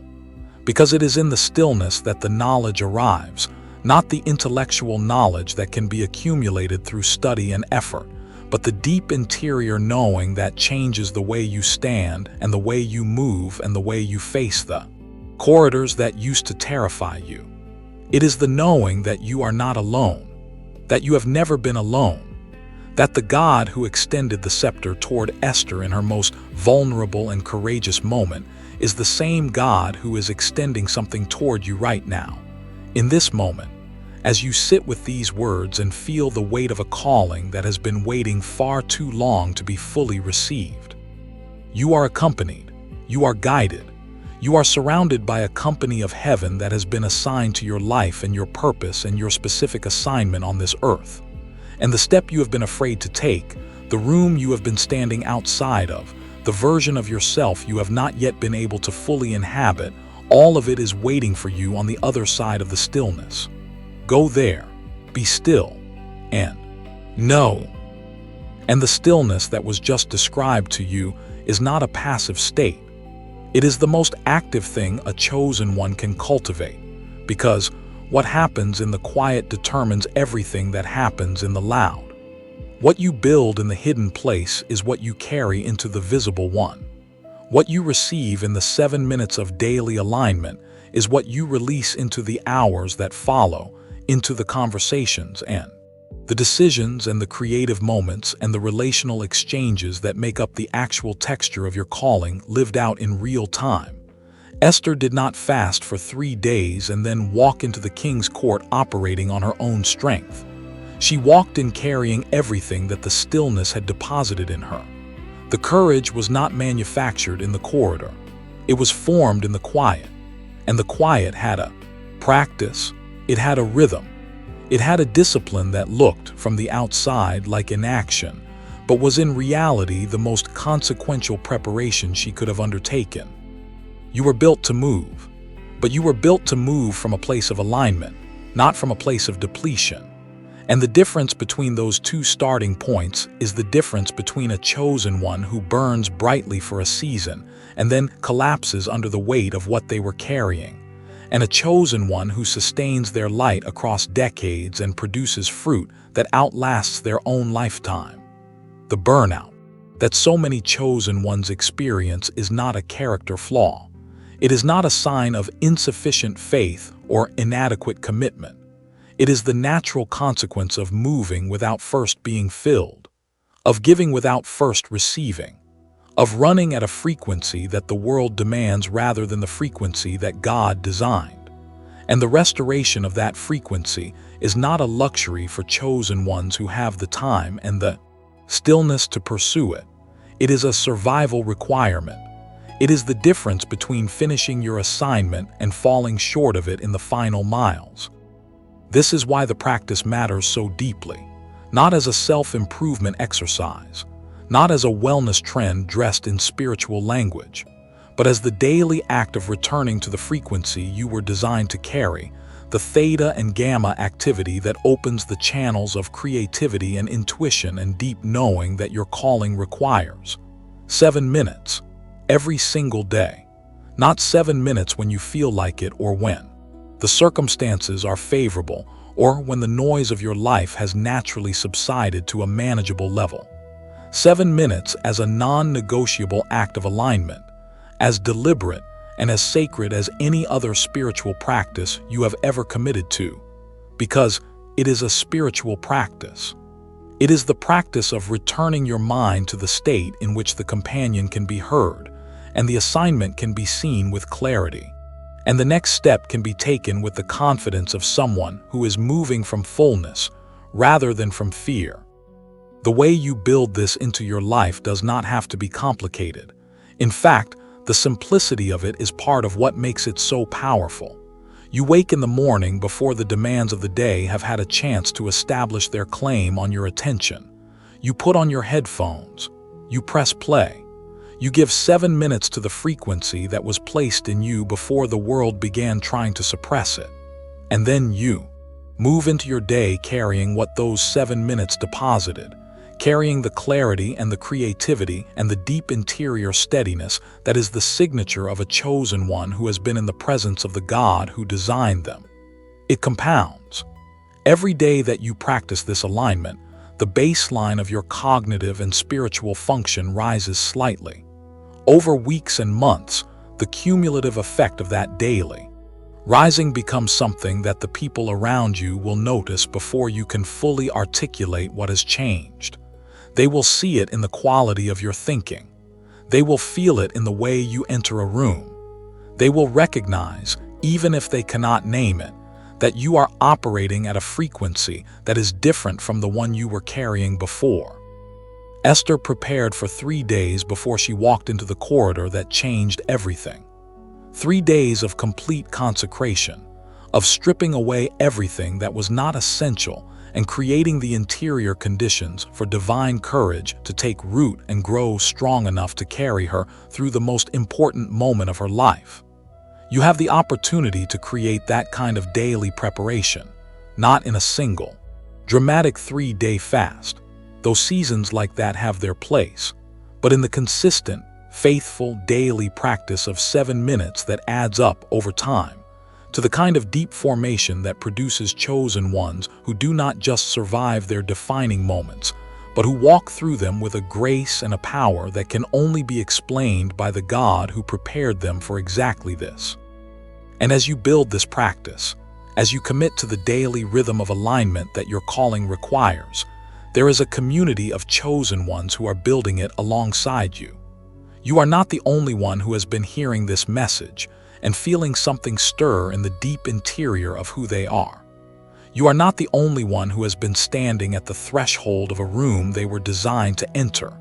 because it is in the stillness that the knowledge arrives, not the intellectual knowledge that can be accumulated through study and effort, but the deep interior knowing that changes the way you stand and the way you move and the way you face the corridors that used to terrify you. It is the knowing that you are not alone, that you have never been alone, that the God who extended the scepter toward Esther in her most vulnerable and courageous moment is the same God who is extending something toward you right now, in this moment, as you sit with these words and feel the weight of a calling that has been waiting far too long to be fully received. You are accompanied, you are guided, you are surrounded by a company of heaven that has been assigned to your life and your purpose and your specific assignment on this earth. And the step you have been afraid to take, the room you have been standing outside of, the version of yourself you have not yet been able to fully inhabit, all of it is waiting for you on the other side of the stillness. Go there, be still, and know. And the stillness that was just described to you is not a passive state. It is the most active thing a chosen one can cultivate, because what happens in the quiet determines everything that happens in the loud. What you build in the hidden place is what you carry into the visible one. What you receive in the 7 minutes of daily alignment is what you release into the hours that follow, into the conversations and the decisions and the creative moments and the relational exchanges that make up the actual texture of your calling lived out in real time. Esther did not fast for 3 days and then walk into the king's court operating on her own strength. She walked in carrying everything that the stillness had deposited in her. The courage was not manufactured in the corridor. It was formed in the quiet. And the quiet had a practice, it had a rhythm. It had a discipline that looked, from the outside, like inaction, but was in reality the most consequential preparation she could have undertaken. You were built to move, but you were built to move from a place of alignment, not from a place of depletion. And the difference between those two starting points is the difference between a chosen one who burns brightly for a season and then collapses under the weight of what they were carrying, and a chosen one who sustains their light across decades and produces fruit that outlasts their own lifetime. The burnout that so many chosen ones experience is not a character flaw. It is not a sign of insufficient faith or inadequate commitment. It is the natural consequence of moving without first being filled, of giving without first receiving, of running at a frequency that the world demands rather than the frequency that God designed. And the restoration of that frequency is not a luxury for chosen ones who have the time and the stillness to pursue it. It is a survival requirement. It is the difference between finishing your assignment and falling short of it in the final miles. This is why the practice matters so deeply, not as a self-improvement exercise, not as a wellness trend dressed in spiritual language, but as the daily act of returning to the frequency you were designed to carry, the theta and gamma activity that opens the channels of creativity and intuition and deep knowing that your calling requires. 7 minutes, every single day. Not 7 minutes when you feel like it or when the circumstances are favorable or when the noise of your life has naturally subsided to a manageable level. 7 minutes as a non-negotiable act of alignment, as deliberate and as sacred as any other spiritual practice you have ever committed to, because it is a spiritual practice. It is the practice of returning your mind to the state in which the companion can be heard, and the assignment can be seen with clarity, and the next step can be taken with the confidence of someone who is moving from fullness rather than from fear. The way you build this into your life does not have to be complicated. In fact, the simplicity of it is part of what makes it so powerful. You wake in the morning before the demands of the day have had a chance to establish their claim on your attention. You put on your headphones. You press play. You give 7 minutes to the frequency that was placed in you before the world began trying to suppress it. And then you move into your day carrying what those 7 minutes deposited, carrying the clarity and the creativity and the deep interior steadiness that is the signature of a chosen one who has been in the presence of the God who designed them. It compounds. Every day that you practice this alignment, the baseline of your cognitive and spiritual function rises slightly. Over weeks and months, the cumulative effect of that daily rising becomes something that the people around you will notice before you can fully articulate what has changed. They will see it in the quality of your thinking. They will feel it in the way you enter a room. They will recognize, even if they cannot name it, that you are operating at a frequency that is different from the one you were carrying before. Esther prepared for 3 days before she walked into the corridor that changed everything. 3 days of complete consecration, of stripping away everything that was not essential and creating the interior conditions for divine courage to take root and grow strong enough to carry her through the most important moment of her life. You have the opportunity to create that kind of daily preparation, not in a single, dramatic 3-day fast, though seasons like that have their place, but in the consistent, faithful daily practice of 7 minutes that adds up over time, to the kind of deep formation that produces chosen ones who do not just survive their defining moments, but who walk through them with a grace and a power that can only be explained by the God who prepared them for exactly this. And as you build this practice, as you commit to the daily rhythm of alignment that your calling requires, there is a community of chosen ones who are building it alongside you. You are not the only one who has been hearing this message and feeling something stir in the deep interior of who they are. You are not the only one who has been standing at the threshold of a room they were designed to enter,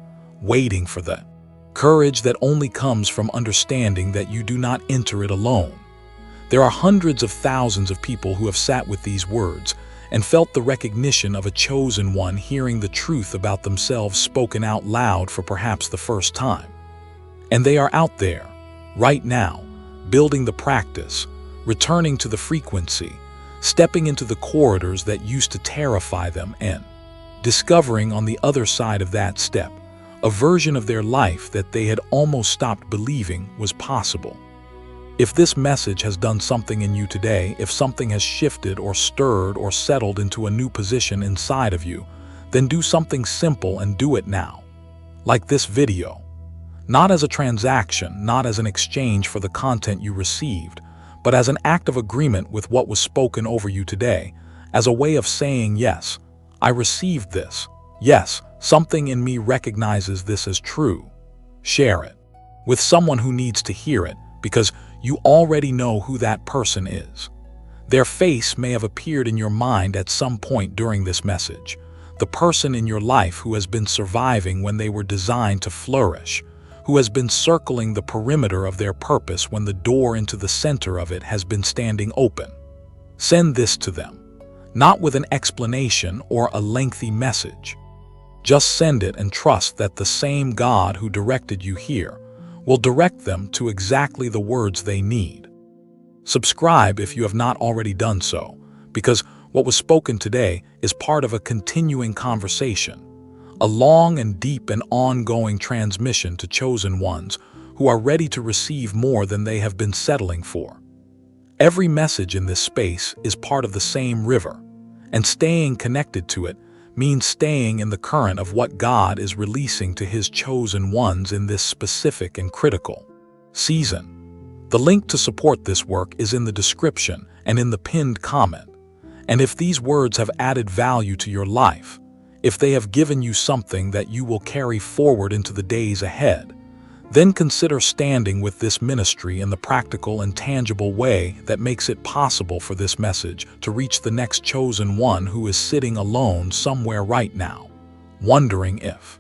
waiting for the courage that only comes from understanding that you do not enter it alone. There are hundreds of thousands of people who have sat with these words and felt the recognition of a chosen one hearing the truth about themselves spoken out loud for perhaps the first time. And they are out there, right now, building the practice, returning to the frequency, stepping into the corridors that used to terrify them and discovering on the other side of that step a version of their life that they had almost stopped believing was possible. If this message has done something in you today, if something has shifted or stirred or settled into a new position inside of you, then do something simple and do it now. Like this video. Not as a transaction, not as an exchange for the content you received, but as an act of agreement with what was spoken over you today, as a way of saying, yes, I received this. Yes, something in me recognizes this as true. Share it with someone who needs to hear it, because you already know who that person is. Their face may have appeared in your mind at some point during this message, the person in your life who has been surviving when they were designed to flourish, who has been circling the perimeter of their purpose when the door into the center of it has been standing open. Send this to them, not with an explanation or a lengthy message. Just send it and trust that the same God who directed you here will direct them to exactly the words they need. Subscribe if you have not already done so, because what was spoken today is part of a continuing conversation, a long and deep and ongoing transmission to chosen ones who are ready to receive more than they have been settling for. Every message in this space is part of the same river, and staying connected to it means staying in the current of what God is releasing to His chosen ones in this specific and critical season. The link to support this work is in the description and in the pinned comment. And if these words have added value to your life, if they have given you something that you will carry forward into the days ahead, then consider standing with this ministry in the practical and tangible way that makes it possible for this message to reach the next chosen one who is sitting alone somewhere right now, wondering if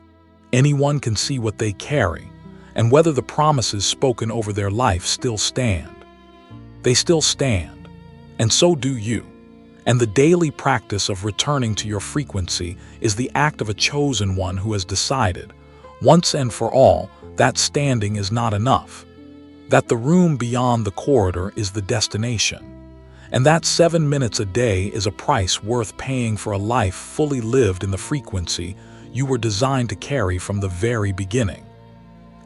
anyone can see what they carry and whether the promises spoken over their life still stand. They still stand, and so do you. And the daily practice of returning to your frequency is the act of a chosen one who has decided, once and for all, that standing is not enough, that the room beyond the corridor is the destination, and that 7 minutes a day is a price worth paying for a life fully lived in the frequency you were designed to carry from the very beginning.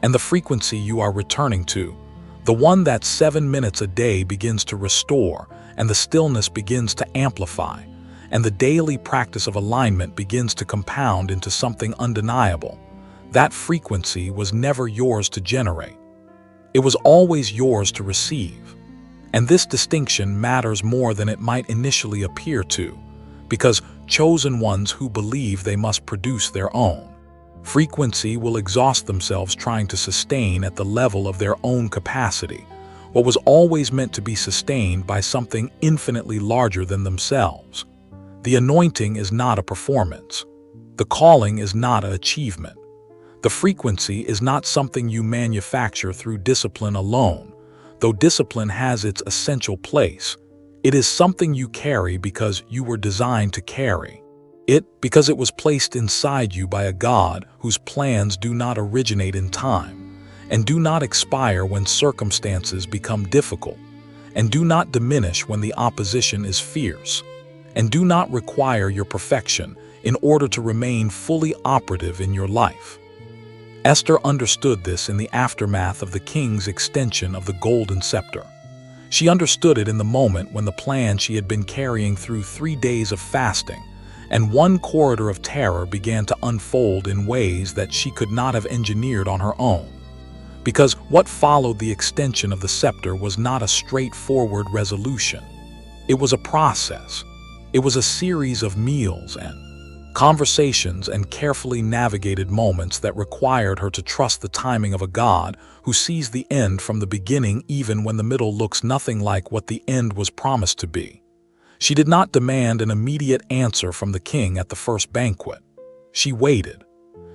And the frequency you are returning to, the one that 7 minutes a day begins to restore, and the stillness begins to amplify, and the daily practice of alignment begins to compound into something undeniable. That frequency was never yours to generate. It was always yours to receive. And this distinction matters more than it might initially appear to, because chosen ones who believe they must produce their own frequency will exhaust themselves trying to sustain at the level of their own capacity what was always meant to be sustained by something infinitely larger than themselves. The anointing is not a performance. The calling is not an achievement. The frequency is not something you manufacture through discipline alone, though discipline has its essential place. It is something you carry because you were designed to carry it, because it was placed inside you by a God whose plans do not originate in time, and do not expire when circumstances become difficult, and do not diminish when the opposition is fierce, and do not require your perfection in order to remain fully operative in your life. Esther understood this in the aftermath of the king's extension of the golden scepter. She understood it in the moment when the plan she had been carrying through 3 days of fasting and 1 corridor of terror began to unfold in ways that she could not have engineered on her own. Because what followed the extension of the scepter was not a straightforward resolution. It was a process. It was a series of meals and conversations and carefully navigated moments that required her to trust the timing of a God who sees the end from the beginning even when the middle looks nothing like what the end was promised to be. She did not demand an immediate answer from the king at the first banquet. She waited.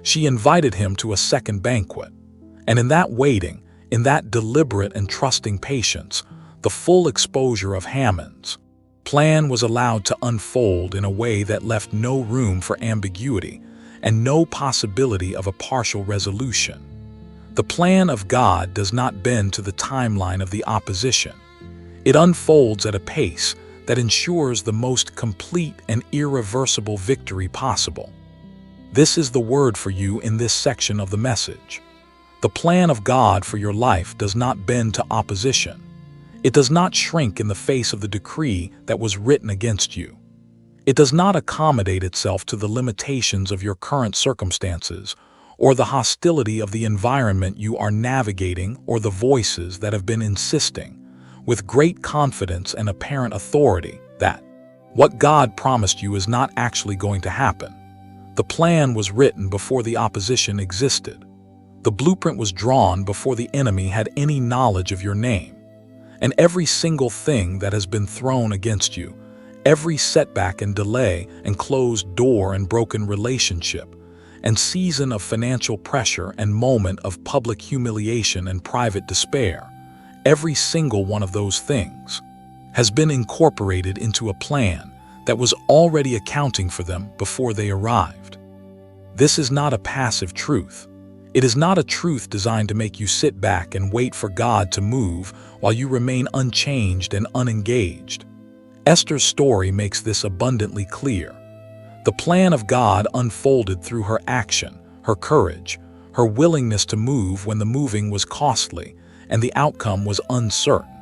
She invited him to a second banquet. And in that waiting, in that deliberate and trusting patience, the full exposure of Haman's plan was allowed to unfold in a way that left no room for ambiguity and no possibility of a partial resolution. The plan of God does not bend to the timeline of the opposition. It unfolds at a pace that ensures the most complete and irreversible victory possible. This is the word for you in this section of the message. The plan of God for your life does not bend to opposition. It does not shrink in the face of the decree that was written against you. It does not accommodate itself to the limitations of your current circumstances or the hostility of the environment you are navigating or the voices that have been insisting, with great confidence and apparent authority, that what God promised you is not actually going to happen. The plan was written before the opposition existed. The blueprint was drawn before the enemy had any knowledge of your name. And every single thing that has been thrown against you, every setback and delay and closed door and broken relationship, and season of financial pressure and moment of public humiliation and private despair, every single one of those things has been incorporated into a plan that was already accounting for them before they arrived. This is not a passive truth. It is not a truth designed to make you sit back and wait for God to move while you remain unchanged and unengaged. Esther's story makes this abundantly clear. The plan of God unfolded through her action, her courage, her willingness to move when the moving was costly and the outcome was uncertain.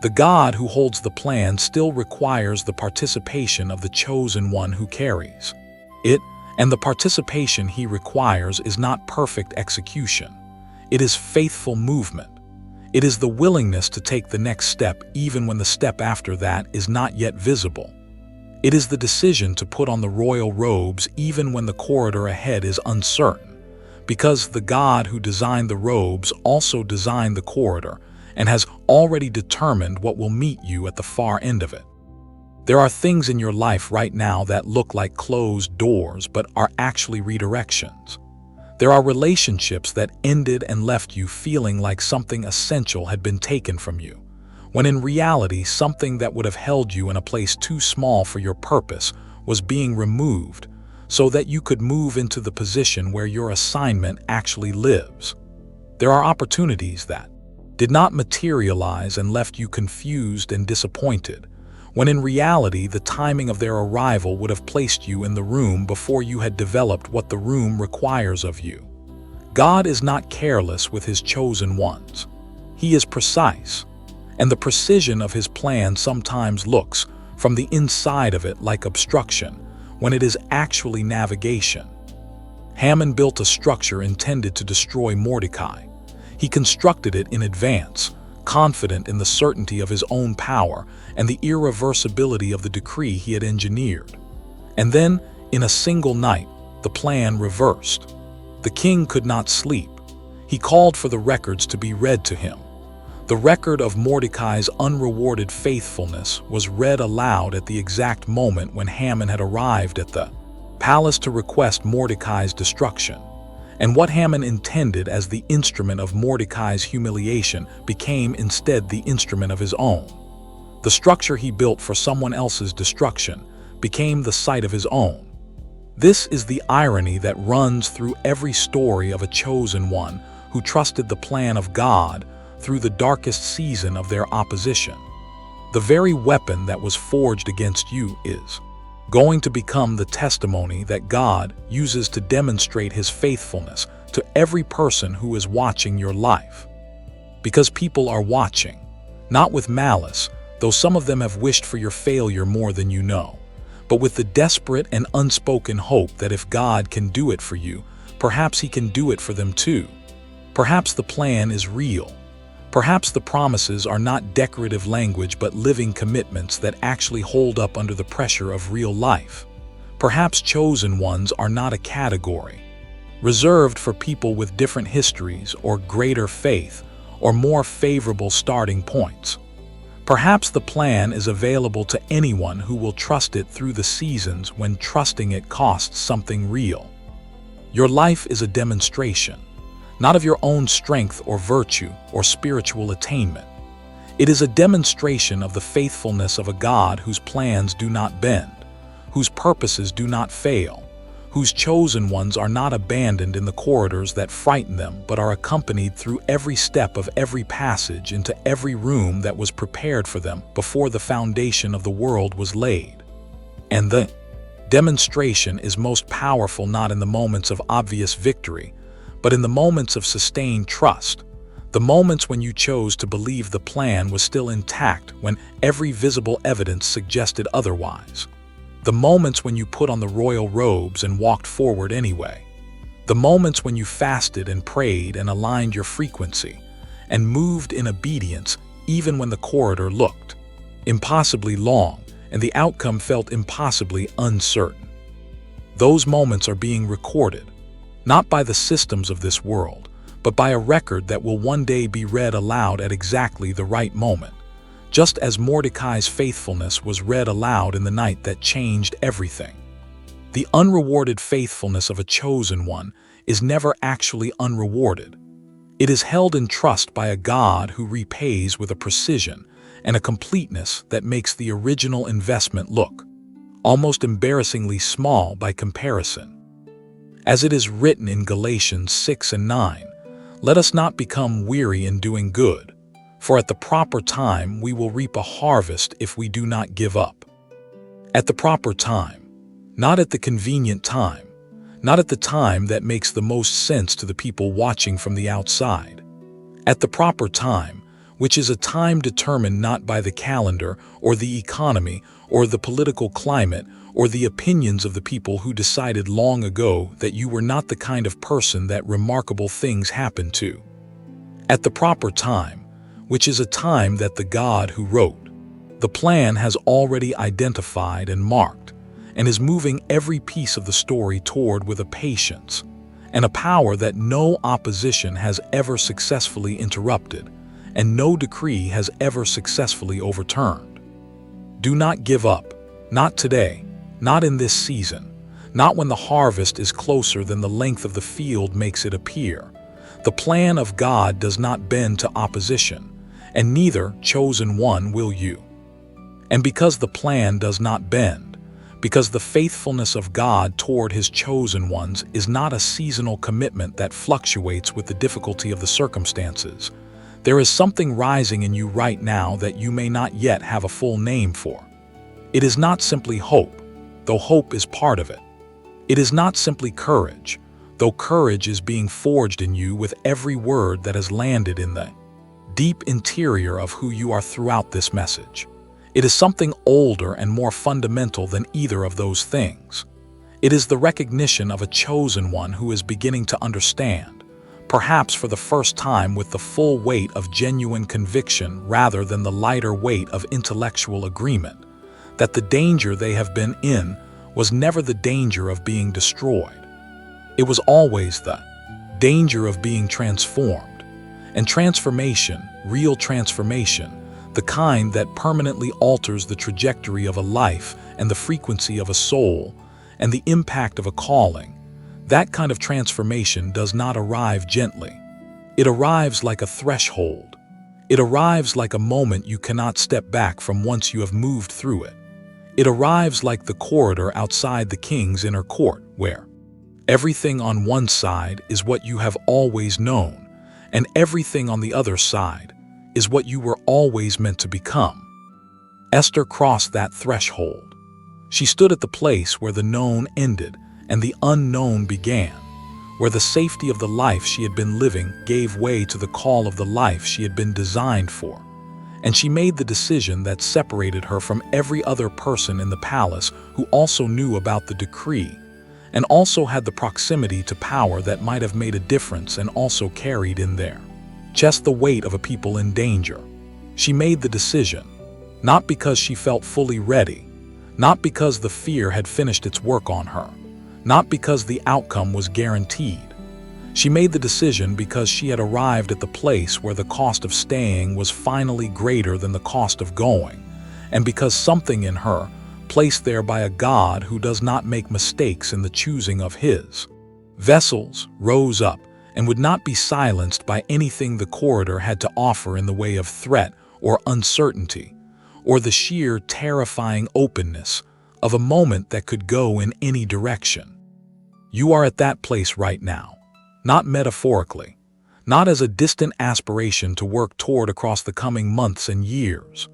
The God who holds the plan still requires the participation of the chosen one who carries it, and the participation he requires is not perfect execution. It is faithful movement. It is the willingness to take the next step even when the step after that is not yet visible. It is the decision to put on the royal robes even when the corridor ahead is uncertain, because the God who designed the robes also designed the corridor and has already determined what will meet you at the far end of it. There are things in your life right now that look like closed doors but are actually redirections. There are relationships that ended and left you feeling like something essential had been taken from you, when in reality something that would have held you in a place too small for your purpose was being removed so that you could move into the position where your assignment actually lives. There are opportunities that did not materialize and left you confused and disappointed, when in reality the timing of their arrival would have placed you in the room before you had developed what the room requires of you. God is not careless with his chosen ones. He is precise, and the precision of his plan sometimes looks, from the inside of it, like obstruction, when it is actually navigation. Haman built a structure intended to destroy Mordecai. He constructed it in advance, confident in the certainty of his own power and the irreversibility of the decree he had engineered. And then, in a single night, the plan reversed. The king could not sleep. He called for the records to be read to him. The record of Mordecai's unrewarded faithfulness was read aloud at the exact moment when Haman had arrived at the palace to request Mordecai's destruction. And what Haman intended as the instrument of Mordecai's humiliation became instead the instrument of his own. The structure he built for someone else's destruction became the site of his own. This is the irony that runs through every story of a chosen one who trusted the plan of God through the darkest season of their opposition. The very weapon that was forged against you is going to become the testimony that God uses to demonstrate his faithfulness to every person who is watching your life. Because people are watching, not with malice, though some of them have wished for your failure more than you know, but with the desperate and unspoken hope that if God can do it for you, perhaps he can do it for them too. Perhaps the plan is real. Perhaps the promises are not decorative language but living commitments that actually hold up under the pressure of real life. Perhaps chosen ones are not a category, reserved for people with different histories or greater faith or more favorable starting points. Perhaps the plan is available to anyone who will trust it through the seasons when trusting it costs something real. Your life is a demonstration, not of your own strength or virtue or spiritual attainment. It is a demonstration of the faithfulness of a God whose plans do not bend, whose purposes do not fail, whose chosen ones are not abandoned in the corridors that frighten them but are accompanied through every step of every passage into every room that was prepared for them before the foundation of the world was laid. And the demonstration is most powerful not in the moments of obvious victory, but in the moments of sustained trust, the moments when you chose to believe the plan was still intact when every visible evidence suggested otherwise. The moments when you put on the royal robes and walked forward anyway. The moments when you fasted and prayed and aligned your frequency and moved in obedience even when the corridor looked impossibly long and the outcome felt impossibly uncertain. Those moments are being recorded, not by the systems of this world, but by a record that will one day be read aloud at exactly the right moment, just as Mordecai's faithfulness was read aloud in the night that changed everything. The unrewarded faithfulness of a chosen one is never actually unrewarded. It is held in trust by a God who repays with a precision and a completeness that makes the original investment look almost embarrassingly small by comparison. As it is written in Galatians 6 and 9, let us not become weary in doing good, for at the proper time we will reap a harvest if we do not give up. At the proper time, not at the convenient time, not at the time that makes the most sense to the people watching from the outside. At the proper time, which is a time determined not by the calendar or the economy or the political climate or the opinions of the people who decided long ago that you were not the kind of person that remarkable things happen to. At the proper time, which is a time that the God who wrote the plan has already identified and marked, and is moving every piece of the story toward with a patience and a power that no opposition has ever successfully interrupted, and no decree has ever successfully overturned. Do not give up, not today, not in this season, not when the harvest is closer than the length of the field makes it appear. The plan of God does not bend to opposition, and neither, chosen one, will you. And because the plan does not bend, because the faithfulness of God toward His chosen ones is not a seasonal commitment that fluctuates with the difficulty of the circumstances, there is something rising in you right now that you may not yet have a full name for. It is not simply hope, though hope is part of it. It is not simply courage, though courage is being forged in you with every word that has landed in the deep interior of who you are throughout this message. It is something older and more fundamental than either of those things. It is the recognition of a chosen one who is beginning to understand, perhaps for the first time with the full weight of genuine conviction rather than the lighter weight of intellectual agreement, that the danger they have been in was never the danger of being destroyed. It was always the danger of being transformed. And transformation, real transformation, the kind that permanently alters the trajectory of a life and the frequency of a soul and the impact of a calling, that kind of transformation does not arrive gently. It arrives like a threshold. It arrives like a moment you cannot step back from once you have moved through it. It arrives like the corridor outside the king's inner court, where everything on one side is what you have always known, and everything on the other side is what you were always meant to become. Esther crossed that threshold. She stood at the place where the known ended and the unknown began, where the safety of the life she had been living gave way to the call of the life she had been designed for. And she made the decision that separated her from every other person in the palace who also knew about the decree and also had the proximity to power that might have made a difference and also carried in their chest the weight of a people in danger. She made the decision, not because she felt fully ready, not because the fear had finished its work on her, not because the outcome was guaranteed. She made the decision because she had arrived at the place where the cost of staying was finally greater than the cost of going, and because something in her, placed there by a God who does not make mistakes in the choosing of His vessels, rose up and would not be silenced by anything the corridor had to offer in the way of threat or uncertainty, or the sheer terrifying openness of a moment that could go in any direction. You are at that place right now, not metaphorically, not as a distant aspiration to work toward across the coming months and years.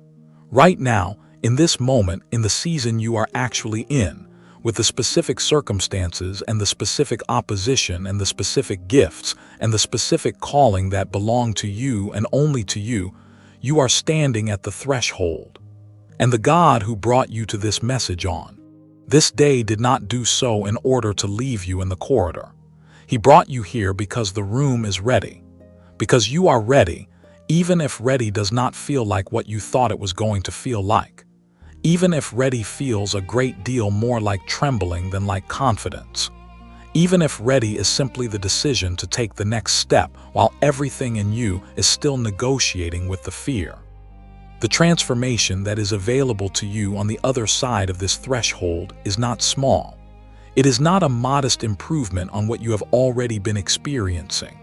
Right now, in this moment, in the season you are actually in, with the specific circumstances and the specific opposition and the specific gifts and the specific calling that belong to you and only to you, you are standing at the threshold. And the God who brought you to this message on this day did not do so in order to leave you in the corridor. He brought you here because the room is ready, because you are ready, even if ready does not feel like what you thought it was going to feel like. Even if ready feels a great deal more like trembling than like confidence. Even if ready is simply the decision to take the next step while everything in you is still negotiating with the fear. The transformation that is available to you on the other side of this threshold is not small. It is not a modest improvement on what you have already been experiencing.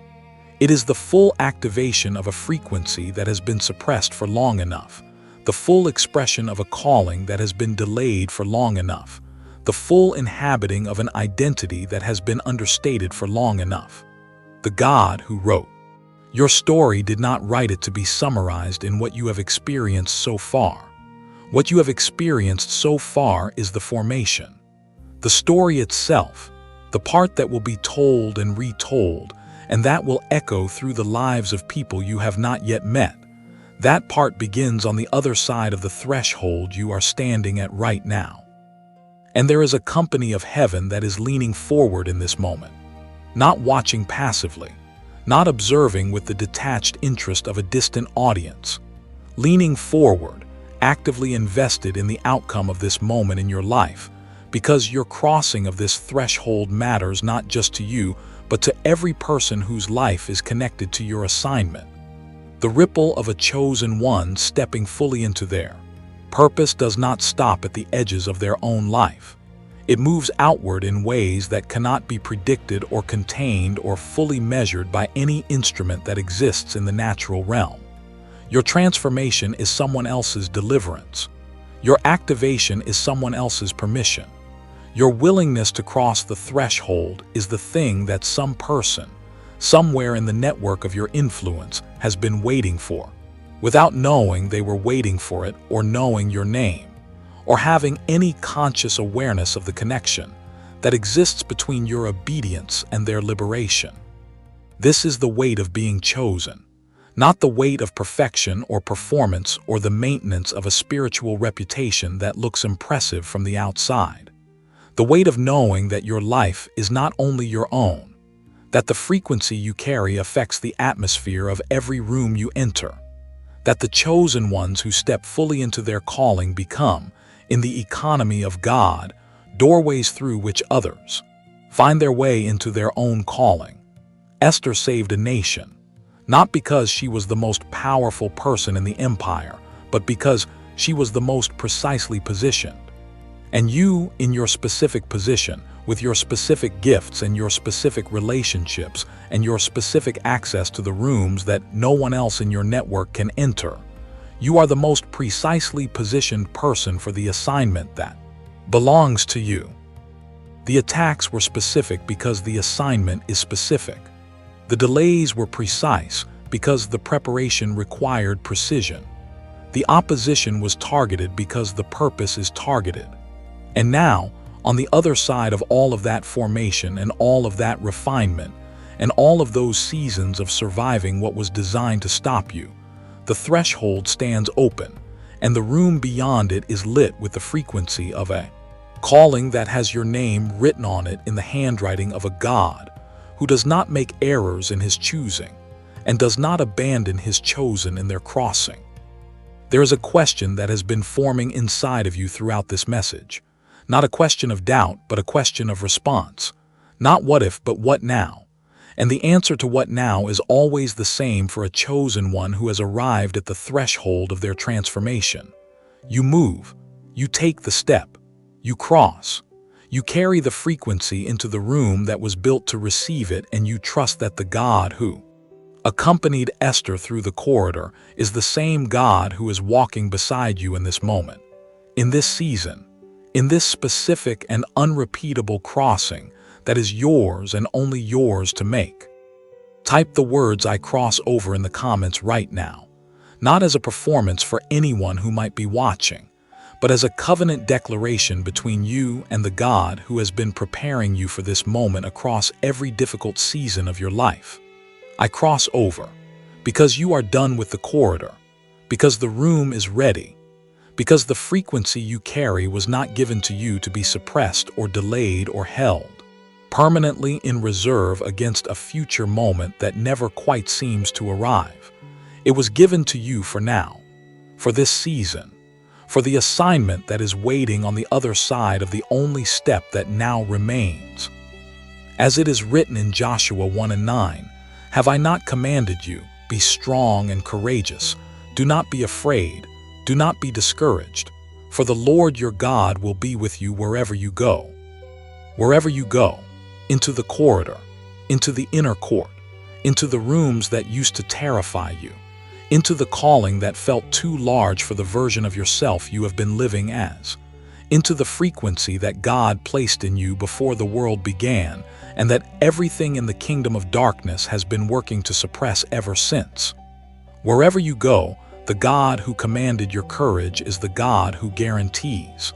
It is the full activation of a frequency that has been suppressed for long enough, the full expression of a calling that has been delayed for long enough, the full inhabiting of an identity that has been understated for long enough. The God who wrote your story did not write it to be summarized in what you have experienced so far. What you have experienced so far is the formation. The story itself, the part that will be told and retold, and that will echo through the lives of people you have not yet met. That part begins on the other side of the threshold you are standing at right now. And there is a company of heaven that is leaning forward in this moment, not watching passively, not observing with the detached interest of a distant audience, leaning forward, actively invested in the outcome of this moment in your life, because your crossing of this threshold matters not just to you, but to every person whose life is connected to your assignment. The ripple of a chosen one stepping fully into their purpose does not stop at the edges of their own life. It moves outward in ways that cannot be predicted or contained or fully measured by any instrument that exists in the natural realm. Your transformation is someone else's deliverance. Your activation is someone else's permission. Your willingness to cross the threshold is the thing that some person, somewhere in the network of your influence, has been waiting for, without knowing they were waiting for it or knowing your name, or having any conscious awareness of the connection that exists between your obedience and their liberation. This is the weight of being chosen, not the weight of perfection or performance or the maintenance of a spiritual reputation that looks impressive from the outside. The weight of knowing that your life is not only your own, that the frequency you carry affects the atmosphere of every room you enter, that the chosen ones who step fully into their calling become, in the economy of God, doorways through which others find their way into their own calling. Esther saved a nation, not because she was the most powerful person in the empire, but because she was the most precisely positioned. And you, in your specific position, with your specific gifts and your specific relationships and your specific access to the rooms that no one else in your network can enter, you are the most precisely positioned person for the assignment that belongs to you. The attacks were specific because the assignment is specific. The delays were precise because the preparation required precision. The opposition was targeted because the purpose is targeted. And now, on the other side of all of that formation and all of that refinement and all of those seasons of surviving what was designed to stop you, the threshold stands open, and the room beyond it is lit with the frequency of a calling that has your name written on it in the handwriting of a God who does not make errors in his choosing and does not abandon his chosen in their crossing. There is a question that has been forming inside of you throughout this message. Not a question of doubt, but a question of response. Not what if, but what now. And the answer to what now is always the same for a chosen one who has arrived at the threshold of their transformation. You move, you take the step, you cross, you carry the frequency into the room that was built to receive it, and you trust that the God who accompanied Esther through the corridor is the same God who is walking beside you in this moment, in this season, in this specific and unrepeatable crossing that is yours and only yours to make. Type the words "I cross over" in the comments right now, not as a performance for anyone who might be watching, but as a covenant declaration between you and the God who has been preparing you for this moment across every difficult season of your life. I cross over, because you are done with the corridor, because the room is ready, because the frequency you carry was not given to you to be suppressed or delayed or held permanently in reserve against a future moment that never quite seems to arrive. It was given to you for now, for this season, for the assignment that is waiting on the other side of the only step that now remains. As it is written in Joshua 1:9, "Have I not commanded you, be strong and courageous, do not be afraid, do not be discouraged, for the Lord your God will be with you wherever you go." Wherever you go, into the corridor, into the inner court, into the rooms that used to terrify you, into the calling that felt too large for the version of yourself you have been living as, into the frequency that God placed in you before the world began, and that everything in the kingdom of darkness has been working to suppress ever since. Wherever you go, the God who commanded your courage is the God who guarantees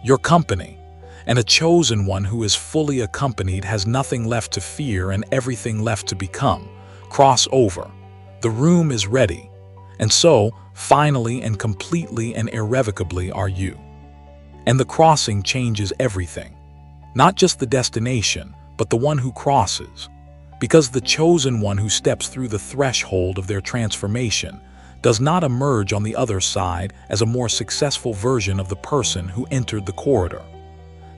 your company, and a chosen one who is fully accompanied has nothing left to fear and everything left to become. Cross over. The room is ready, and so, finally and completely and irrevocably are you. And the crossing changes everything. Not just the destination, but the one who crosses. Because the chosen one who steps through the threshold of their transformation does not emerge on the other side as a more successful version of the person who entered the corridor.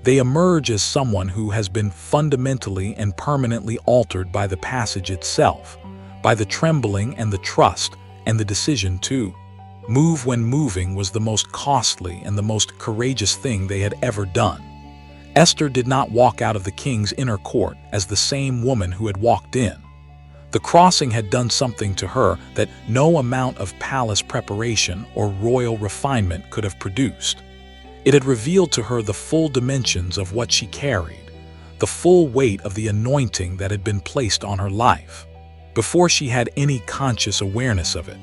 They emerge as someone who has been fundamentally and permanently altered by the passage itself, by the trembling and the trust and the decision to move when moving was the most costly and the most courageous thing they had ever done. Esther did not walk out of the king's inner court as the same woman who had walked in. The crossing had done something to her that no amount of palace preparation or royal refinement could have produced. It had revealed to her the full dimensions of what she carried, the full weight of the anointing that had been placed on her life, before she had any conscious awareness of it,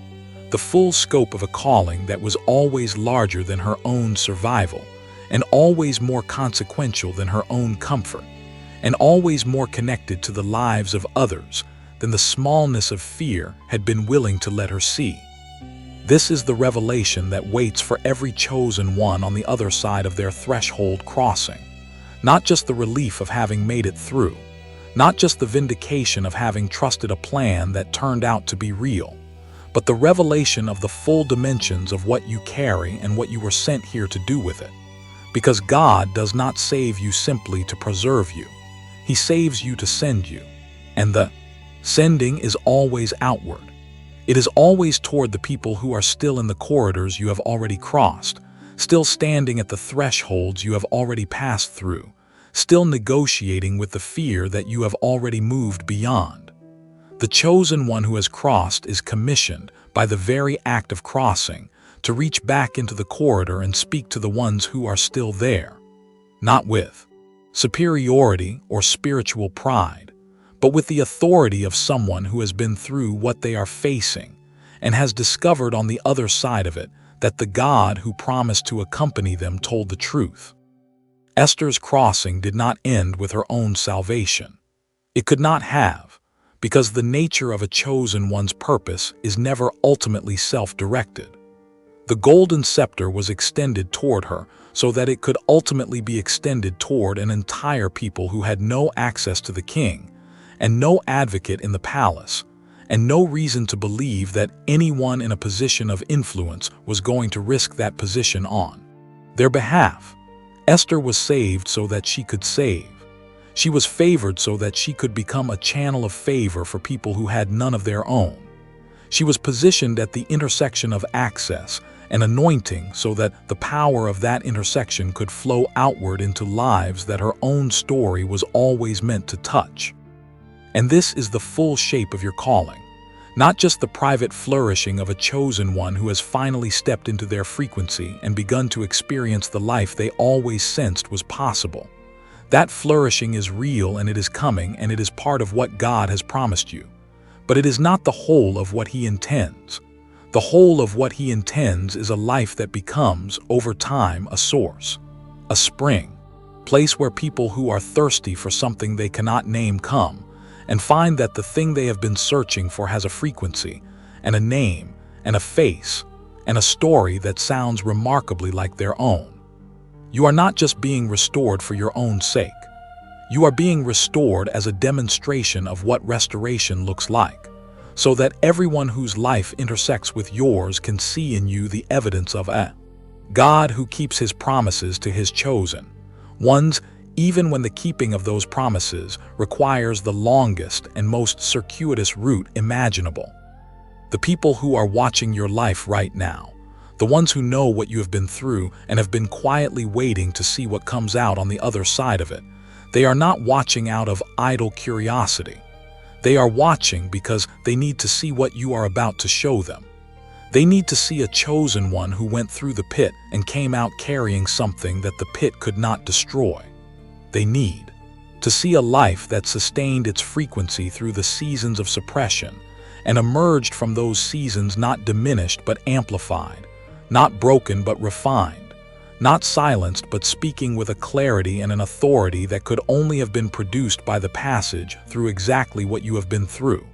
the full scope of a calling that was always larger than her own survival, and always more consequential than her own comfort, and always more connected to the lives of others than the smallness of fear had been willing to let her see. This is the revelation that waits for every chosen one on the other side of their threshold crossing. Not just the relief of having made it through, not just the vindication of having trusted a plan that turned out to be real, but the revelation of the full dimensions of what you carry and what you were sent here to do with it. Because God does not save you simply to preserve you. He saves you to send you. And the sending is always outward. It is always toward the people who are still in the corridors you have already crossed, still standing at the thresholds you have already passed through, still negotiating with the fear that you have already moved beyond. The chosen one who has crossed is commissioned by the very act of crossing to reach back into the corridor and speak to the ones who are still there, not with superiority or spiritual pride, but with the authority of someone who has been through what they are facing and has discovered on the other side of it that the God who promised to accompany them told the truth. Esther's crossing did not end with her own salvation. It could not have, because the nature of a chosen one's purpose is never ultimately self-directed. The golden scepter was extended toward her so that it could ultimately be extended toward an entire people who had no access to the king, and no advocate in the palace, and no reason to believe that anyone in a position of influence was going to risk that position on their behalf. Esther was saved so that she could save. She was favored so that she could become a channel of favor for people who had none of their own. She was positioned at the intersection of access and anointing so that the power of that intersection could flow outward into lives that her own story was always meant to touch. And this is the full shape of your calling, not just the private flourishing of a chosen one who has finally stepped into their frequency and begun to experience the life they always sensed was possible. That flourishing is real and it is coming and it is part of what God has promised you. But it is not the whole of what He intends. The whole of what He intends is a life that becomes, over time, a source, a spring, place where people who are thirsty for something they cannot name come, and find that the thing they have been searching for has a frequency, and a name, and a face, and a story that sounds remarkably like their own. You are not just being restored for your own sake. You are being restored as a demonstration of what restoration looks like, so that everyone whose life intersects with yours can see in you the evidence of a God who keeps His promises to His chosen ones, even when the keeping of those promises requires the longest and most circuitous route imaginable. The people who are watching your life right now, the ones who know what you have been through and have been quietly waiting to see what comes out on the other side of it, they are not watching out of idle curiosity. They are watching because they need to see what you are about to show them. They need to see a chosen one who went through the pit and came out carrying something that the pit could not destroy. They need to see a life that sustained its frequency through the seasons of suppression and emerged from those seasons not diminished but amplified, not broken but refined, not silenced but speaking with a clarity and an authority that could only have been produced by the passage through exactly what you have been through.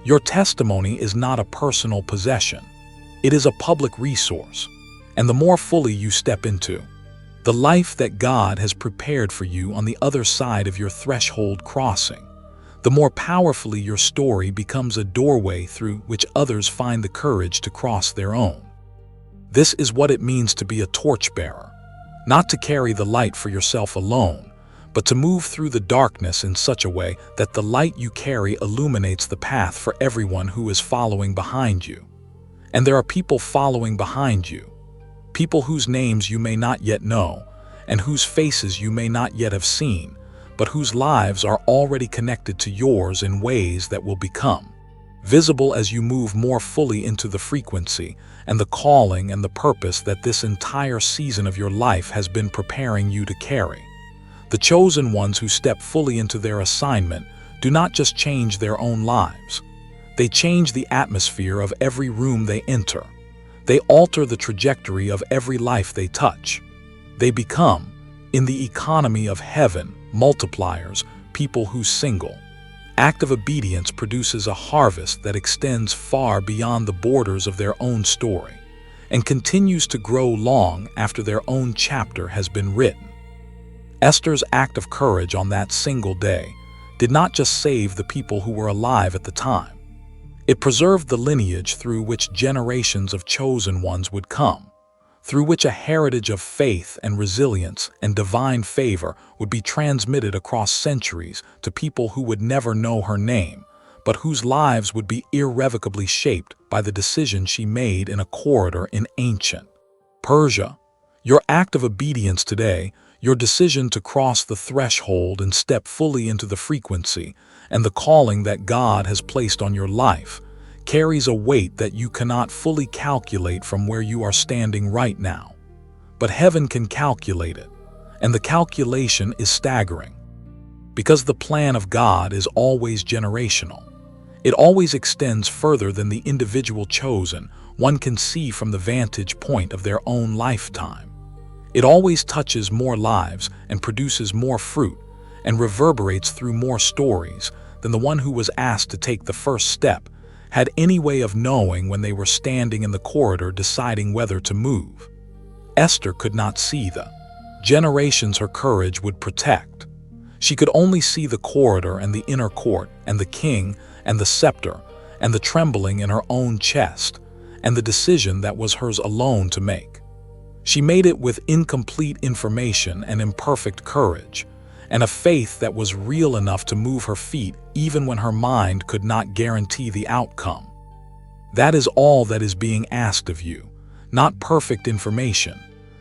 Your testimony is not a personal possession. It is a public resource, and the more fully you step into the life that God has prepared for you on the other side of your threshold crossing, the more powerfully your story becomes a doorway through which others find the courage to cross their own. This is what it means to be a torchbearer, not to carry the light for yourself alone, but to move through the darkness in such a way that the light you carry illuminates the path for everyone who is following behind you. And there are people following behind you, people whose names you may not yet know, and whose faces you may not yet have seen, but whose lives are already connected to yours in ways that will become visible as you move more fully into the frequency and the calling and the purpose that this entire season of your life has been preparing you to carry. The chosen ones who step fully into their assignment do not just change their own lives. They change the atmosphere of every room they enter. They alter the trajectory of every life they touch. They become, in the economy of heaven, multipliers, people whose single act of obedience produces a harvest that extends far beyond the borders of their own story and continues to grow long after their own chapter has been written. Esther's act of courage on that single day did not just save the people who were alive at the time. It preserved the lineage through which generations of chosen ones would come, through which a heritage of faith and resilience and divine favor would be transmitted across centuries to people who would never know her name, but whose lives would be irrevocably shaped by the decision she made in a corridor in ancient Persia. Your act of obedience today, your decision to cross the threshold and step fully into the frequency and the calling that God has placed on your life, carries a weight that you cannot fully calculate from where you are standing right now. But heaven can calculate it, and the calculation is staggering. Because the plan of God is always generational. It always extends further than the individual chosen one can see from the vantage point of their own lifetime. It always touches more lives and produces more fruit and reverberates through more stories than the one who was asked to take the first step had any way of knowing when they were standing in the corridor deciding whether to move. Esther could not see the generations her courage would protect. She could only see the corridor and the inner court and the king and the scepter and the trembling in her own chest and the decision that was hers alone to make. She made it with incomplete information and imperfect courage, and a faith that was real enough to move her feet even when her mind could not guarantee the outcome. That is all that is being asked of you, not perfect information,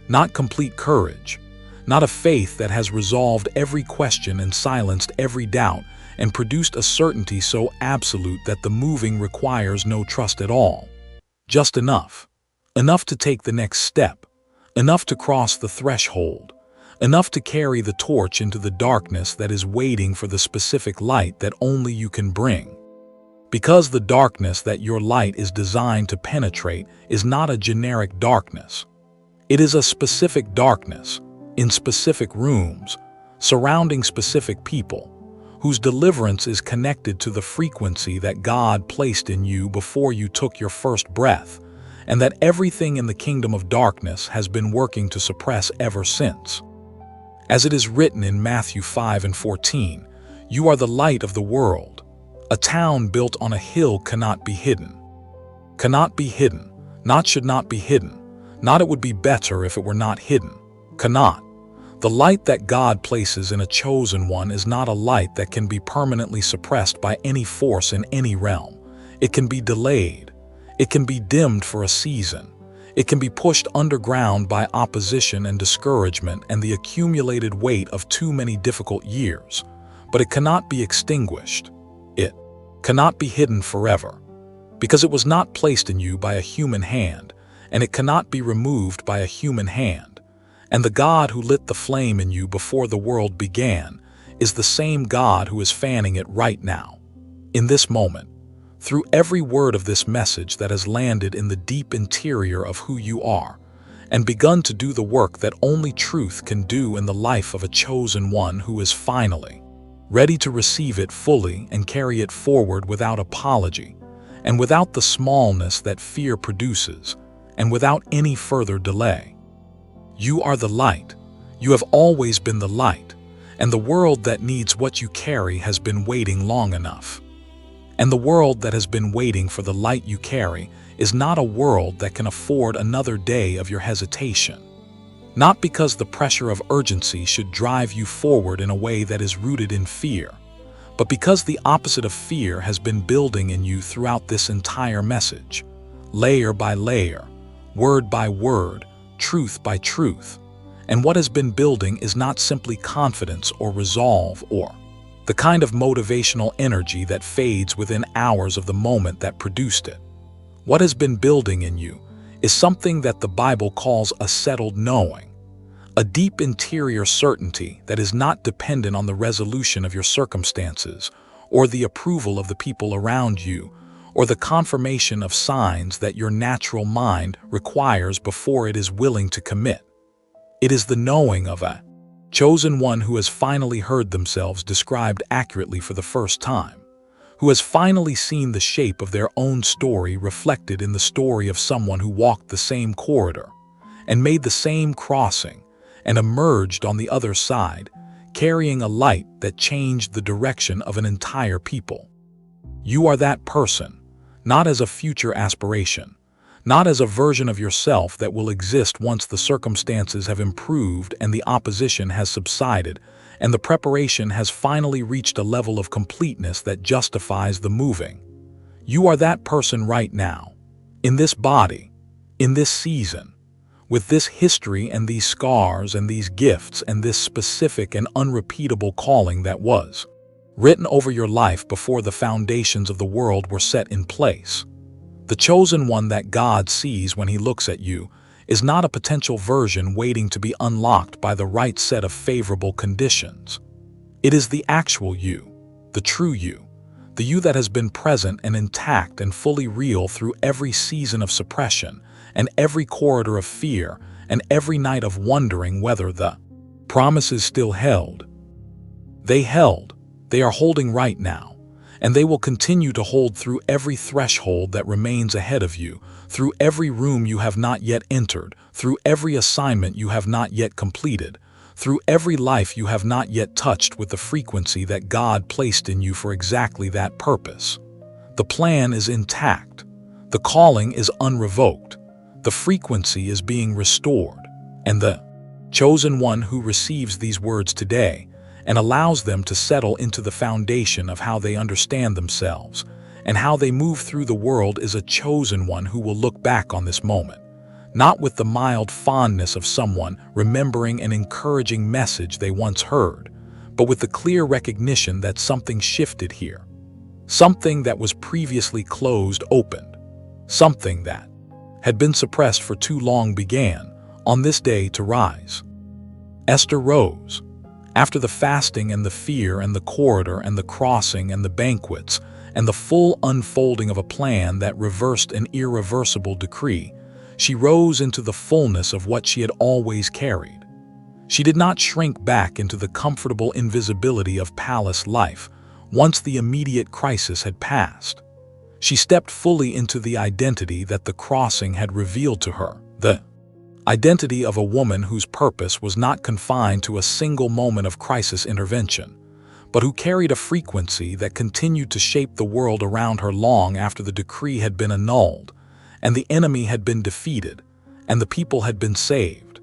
not complete courage, not a faith that has resolved every question and silenced every doubt and produced a certainty so absolute that the moving requires no trust at all. Just enough to take the next step, enough to cross the threshold, enough to carry the torch into the darkness that is waiting for the specific light that only you can bring. Because the darkness that your light is designed to penetrate is not a generic darkness. It is a specific darkness, in specific rooms, surrounding specific people, whose deliverance is connected to the frequency that God placed in you before you took your first breath, and that everything in the kingdom of darkness has been working to suppress ever since. As it is written in Matthew 5:14, "You are the light of the world. A town built on a hill cannot be hidden." Cannot be hidden, not should not be hidden, not it would be better if it were not hidden. Cannot. The light that God places in a chosen one is not a light that can be permanently suppressed by any force in any realm. It can be delayed. It can be dimmed for a season. It can be pushed underground by opposition and discouragement and the accumulated weight of too many difficult years. But it cannot be extinguished. It cannot be hidden forever. because it was not placed in you by a human hand, and it cannot be removed by a human hand. And the God who lit the flame in you before the world began is the same God who is fanning it right now, in this moment, through every word of this message that has landed in the deep interior of who you are, and begun to do the work that only truth can do in the life of a chosen one who is finally ready to receive it fully and carry it forward without apology, and without the smallness that fear produces, and without any further delay. You are the light. You have always been the light, and the world that needs what you carry has been waiting long enough. And the world that has been waiting for the light you carry is not a world that can afford another day of your hesitation. Not because the pressure of urgency should drive you forward in a way that is rooted in fear, but because the opposite of fear has been building in you throughout this entire message, layer by layer, word by word, truth by truth. And what has been building is not simply confidence or resolve or the kind of motivational energy that fades within hours of the moment that produced it. What has been building in you is something that the Bible calls a settled knowing, a deep interior certainty that is not dependent on the resolution of your circumstances, or the approval of the people around you, or the confirmation of signs that your natural mind requires before it is willing to commit. It is the knowing of a chosen one who has finally heard themselves described accurately for the first time, who has finally seen the shape of their own story reflected in the story of someone who walked the same corridor and made the same crossing and emerged on the other side, carrying a light that changed the direction of an entire people. You are that person, not as a future aspiration, not as a version of yourself that will exist once the circumstances have improved and the opposition has subsided and the preparation has finally reached a level of completeness that justifies the moving. You are that person right now, in this body, in this season, with this history and these scars and these gifts and this specific and unrepeatable calling that was written over your life before the foundations of the world were set in place. The chosen one that God sees when He looks at you is not a potential version waiting to be unlocked by the right set of favorable conditions. It is the actual you, the true you, the you that has been present and intact and fully real through every season of suppression and every corridor of fear and every night of wondering whether the promises still held. They held, they are holding right now, and they will continue to hold through every threshold that remains ahead of you, through every room you have not yet entered, through every assignment you have not yet completed, through every life you have not yet touched with the frequency that God placed in you for exactly that purpose. The plan is intact. The calling is unrevoked. The frequency is being restored. And the chosen one who receives these words today and allows them to settle into the foundation of how they understand themselves and how they move through the world is a chosen one who will look back on this moment, not with the mild fondness of someone remembering an encouraging message they once heard, but with the clear recognition that something shifted here. Something that was previously closed opened. Something that had been suppressed for too long began, on this day, to rise. Esther rose. After the fasting and the fear and the corridor and the crossing and the banquets and the full unfolding of a plan that reversed an irreversible decree, she rose into the fullness of what she had always carried. She did not shrink back into the comfortable invisibility of palace life once the immediate crisis had passed. She stepped fully into the identity that the crossing had revealed to her, the identity of a woman whose purpose was not confined to a single moment of crisis intervention, but who carried a frequency that continued to shape the world around her long after the decree had been annulled, and the enemy had been defeated, and the people had been saved.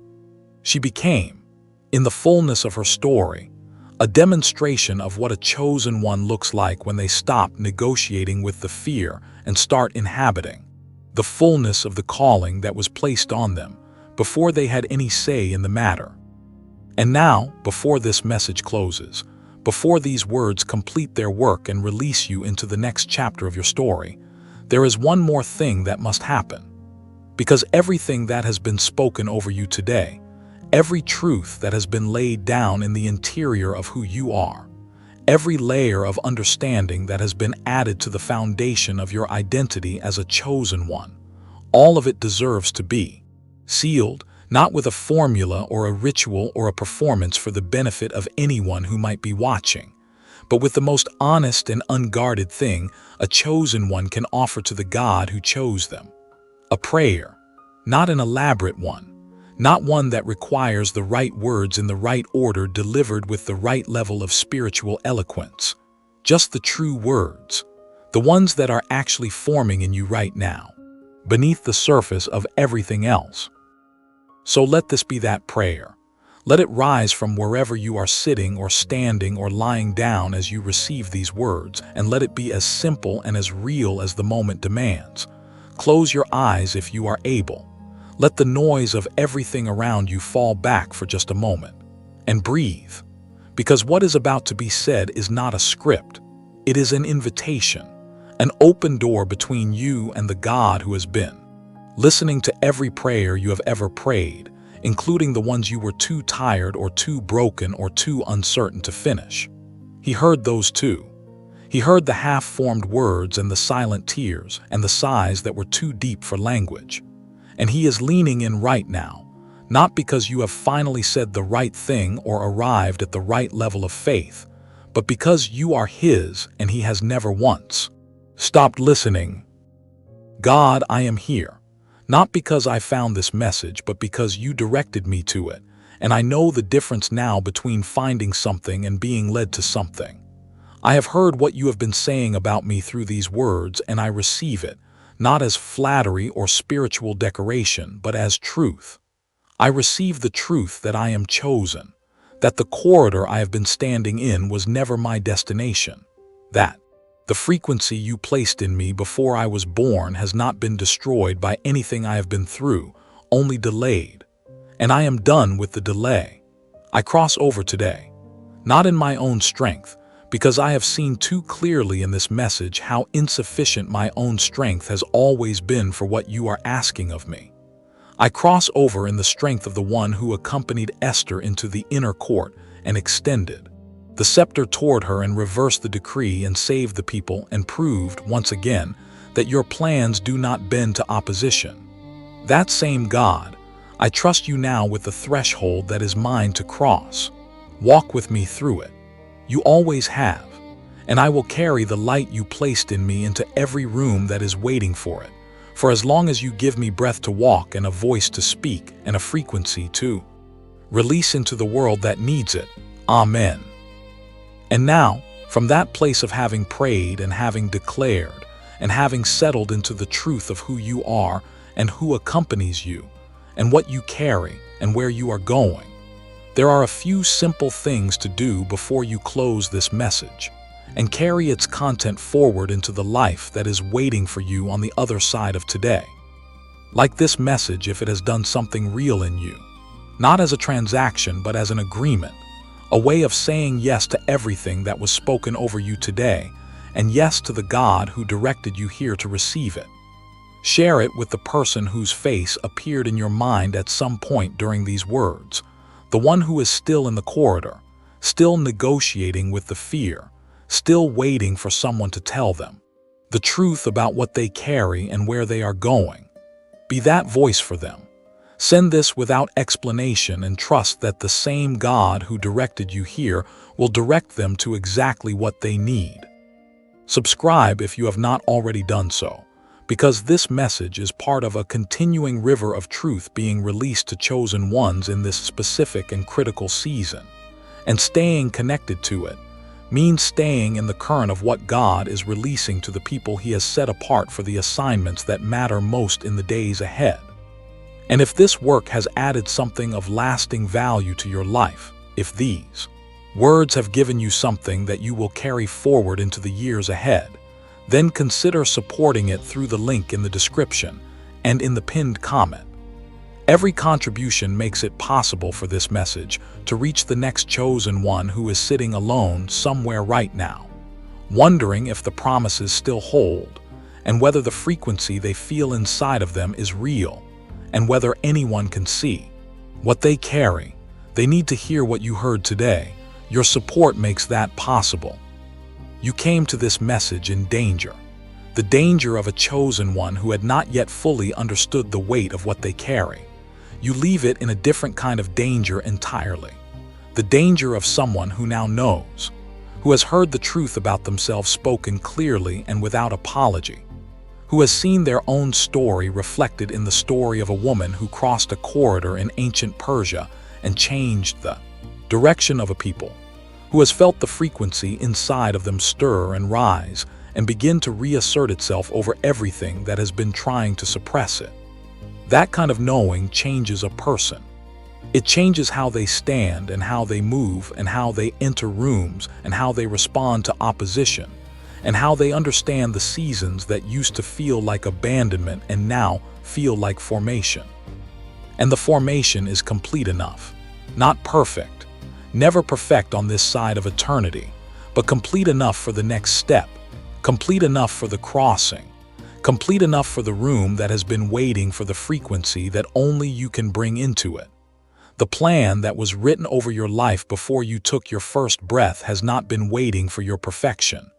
She became, in the fullness of her story, a demonstration of what a chosen one looks like when they stop negotiating with the fear and start inhabiting the fullness of the calling that was placed on them before they had any say in the matter. And now, before this message closes, before these words complete their work and release you into the next chapter of your story, there is one more thing that must happen. Because everything that has been spoken over you today, every truth that has been laid down in the interior of who you are, every layer of understanding that has been added to the foundation of your identity as a chosen one, all of it deserves to be sealed, not with a formula or a ritual or a performance for the benefit of anyone who might be watching, but with the most honest and unguarded thing a chosen one can offer to the God who chose them. A prayer, not an elaborate one, not one that requires the right words in the right order delivered with the right level of spiritual eloquence, just the true words, the ones that are actually forming in you right now, beneath the surface of everything else. So let this be that prayer. Let it rise from wherever you are sitting or standing or lying down as you receive these words, and let it be as simple and as real as the moment demands. Close your eyes if you are able. Let the noise of everything around you fall back for just a moment. And breathe. Because what is about to be said is not a script. It is an invitation, an open door between you and the God who has been. Listening to every prayer you have ever prayed, including the ones you were too tired or too broken or too uncertain to finish. He heard those too. He heard the half-formed words and the silent tears and the sighs that were too deep for language. And he is leaning in right now, not because you have finally said the right thing or arrived at the right level of faith, but because you are his and he has never once stopped listening. God, I am here. Not because I found this message, but because you directed me to it, and I know the difference now between finding something and being led to something. I have heard what you have been saying about me through these words, and I receive it, not as flattery or spiritual decoration, but as truth. I receive the truth that I am chosen, that the corridor I have been standing in was never my destination, that the frequency you placed in me before I was born has not been destroyed by anything I have been through, only delayed. And I am done with the delay. I cross over today, not in my own strength, because I have seen too clearly in this message how insufficient my own strength has always been for what you are asking of me. I cross over in the strength of the one who accompanied Esther into the inner court and extended the scepter toward her and reversed the decree and saved the people and proved, once again, that your plans do not bend to opposition. That same God, I trust you now with the threshold that is mine to cross. Walk with me through it. You always have, and I will carry the light you placed in me into every room that is waiting for it, for as long as you give me breath to walk and a voice to speak and a frequency to release into the world that needs it. Amen. And now, from that place of having prayed and having declared and having settled into the truth of who you are and who accompanies you and what you carry and where you are going, there are a few simple things to do before you close this message and carry its content forward into the life that is waiting for you on the other side of today. Like this message, if it has done something real in you, not as a transaction but as an agreement, a way of saying yes to everything that was spoken over you today, and yes to the God who directed you here to receive it. Share it with the person whose face appeared in your mind at some point during these words, the one who is still in the corridor, still negotiating with the fear, still waiting for someone to tell them the truth about what they carry and where they are going. Be that voice for them. Send this without explanation and trust that the same God who directed you here will direct them to exactly what they need. Subscribe if you have not already done so, because this message is part of a continuing river of truth being released to chosen ones in this specific and critical season. And staying connected to it means staying in the current of what God is releasing to the people He has set apart for the assignments that matter most in the days ahead. And if this work has added something of lasting value to your life, if these words have given you something that you will carry forward into the years ahead, then consider supporting it through the link in the description and in the pinned comment. Every contribution makes it possible for this message to reach the next chosen one who is sitting alone somewhere right now, wondering if the promises still hold, and whether the frequency they feel inside of them is real, and whether anyone can see what they carry. They need to hear what you heard today. Your support makes that possible. You came to this message in danger. The danger of a chosen one who had not yet fully understood the weight of what they carry. You leave it in a different kind of danger entirely. The danger of someone who now knows, who has heard the truth about themselves spoken clearly and without apology, who has seen their own story reflected in the story of a woman who crossed a corridor in ancient Persia and changed the direction of a people, who has felt the frequency inside of them stir and rise and begin to reassert itself over everything that has been trying to suppress it. That kind of knowing changes a person. It changes how they stand and how they move and how they enter rooms and how they respond to opposition and how they understand the seasons that used to feel like abandonment and now feel like formation. And the formation is complete enough, not perfect, never perfect on this side of eternity, but complete enough for the next step, complete enough for the crossing, complete enough for the room that has been waiting for the frequency that only you can bring into it. The plan that was written over your life before you took your first breath has not been waiting for your perfection.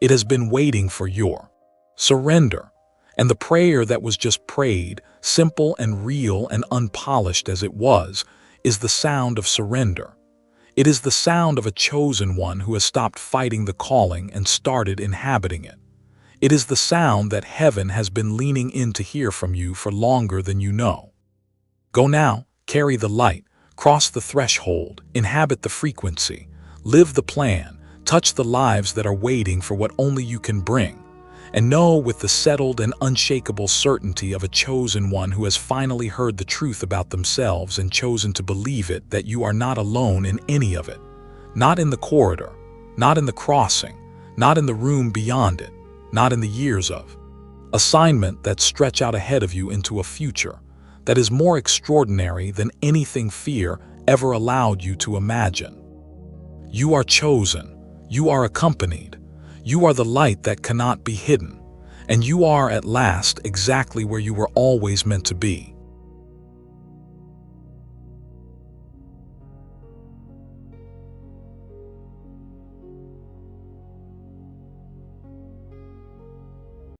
It has been waiting for your surrender. And the prayer that was just prayed, simple and real and unpolished as it was, is the sound of surrender. It is the sound of a chosen one who has stopped fighting the calling and started inhabiting it. It is the sound that heaven has been leaning in to hear from you for longer than you know. Go now, carry the light, cross the threshold, inhabit the frequency, live the plan, touch the lives that are waiting for what only you can bring, and know with the settled and unshakable certainty of a chosen one who has finally heard the truth about themselves and chosen to believe it that you are not alone in any of it. Not in the corridor, not in the crossing, not in the room beyond it, not in the years of assignment that stretch out ahead of you into a future that is more extraordinary than anything fear ever allowed you to imagine. You are chosen, you are accompanied, you are the light that cannot be hidden, and you are at last exactly where you were always meant to be.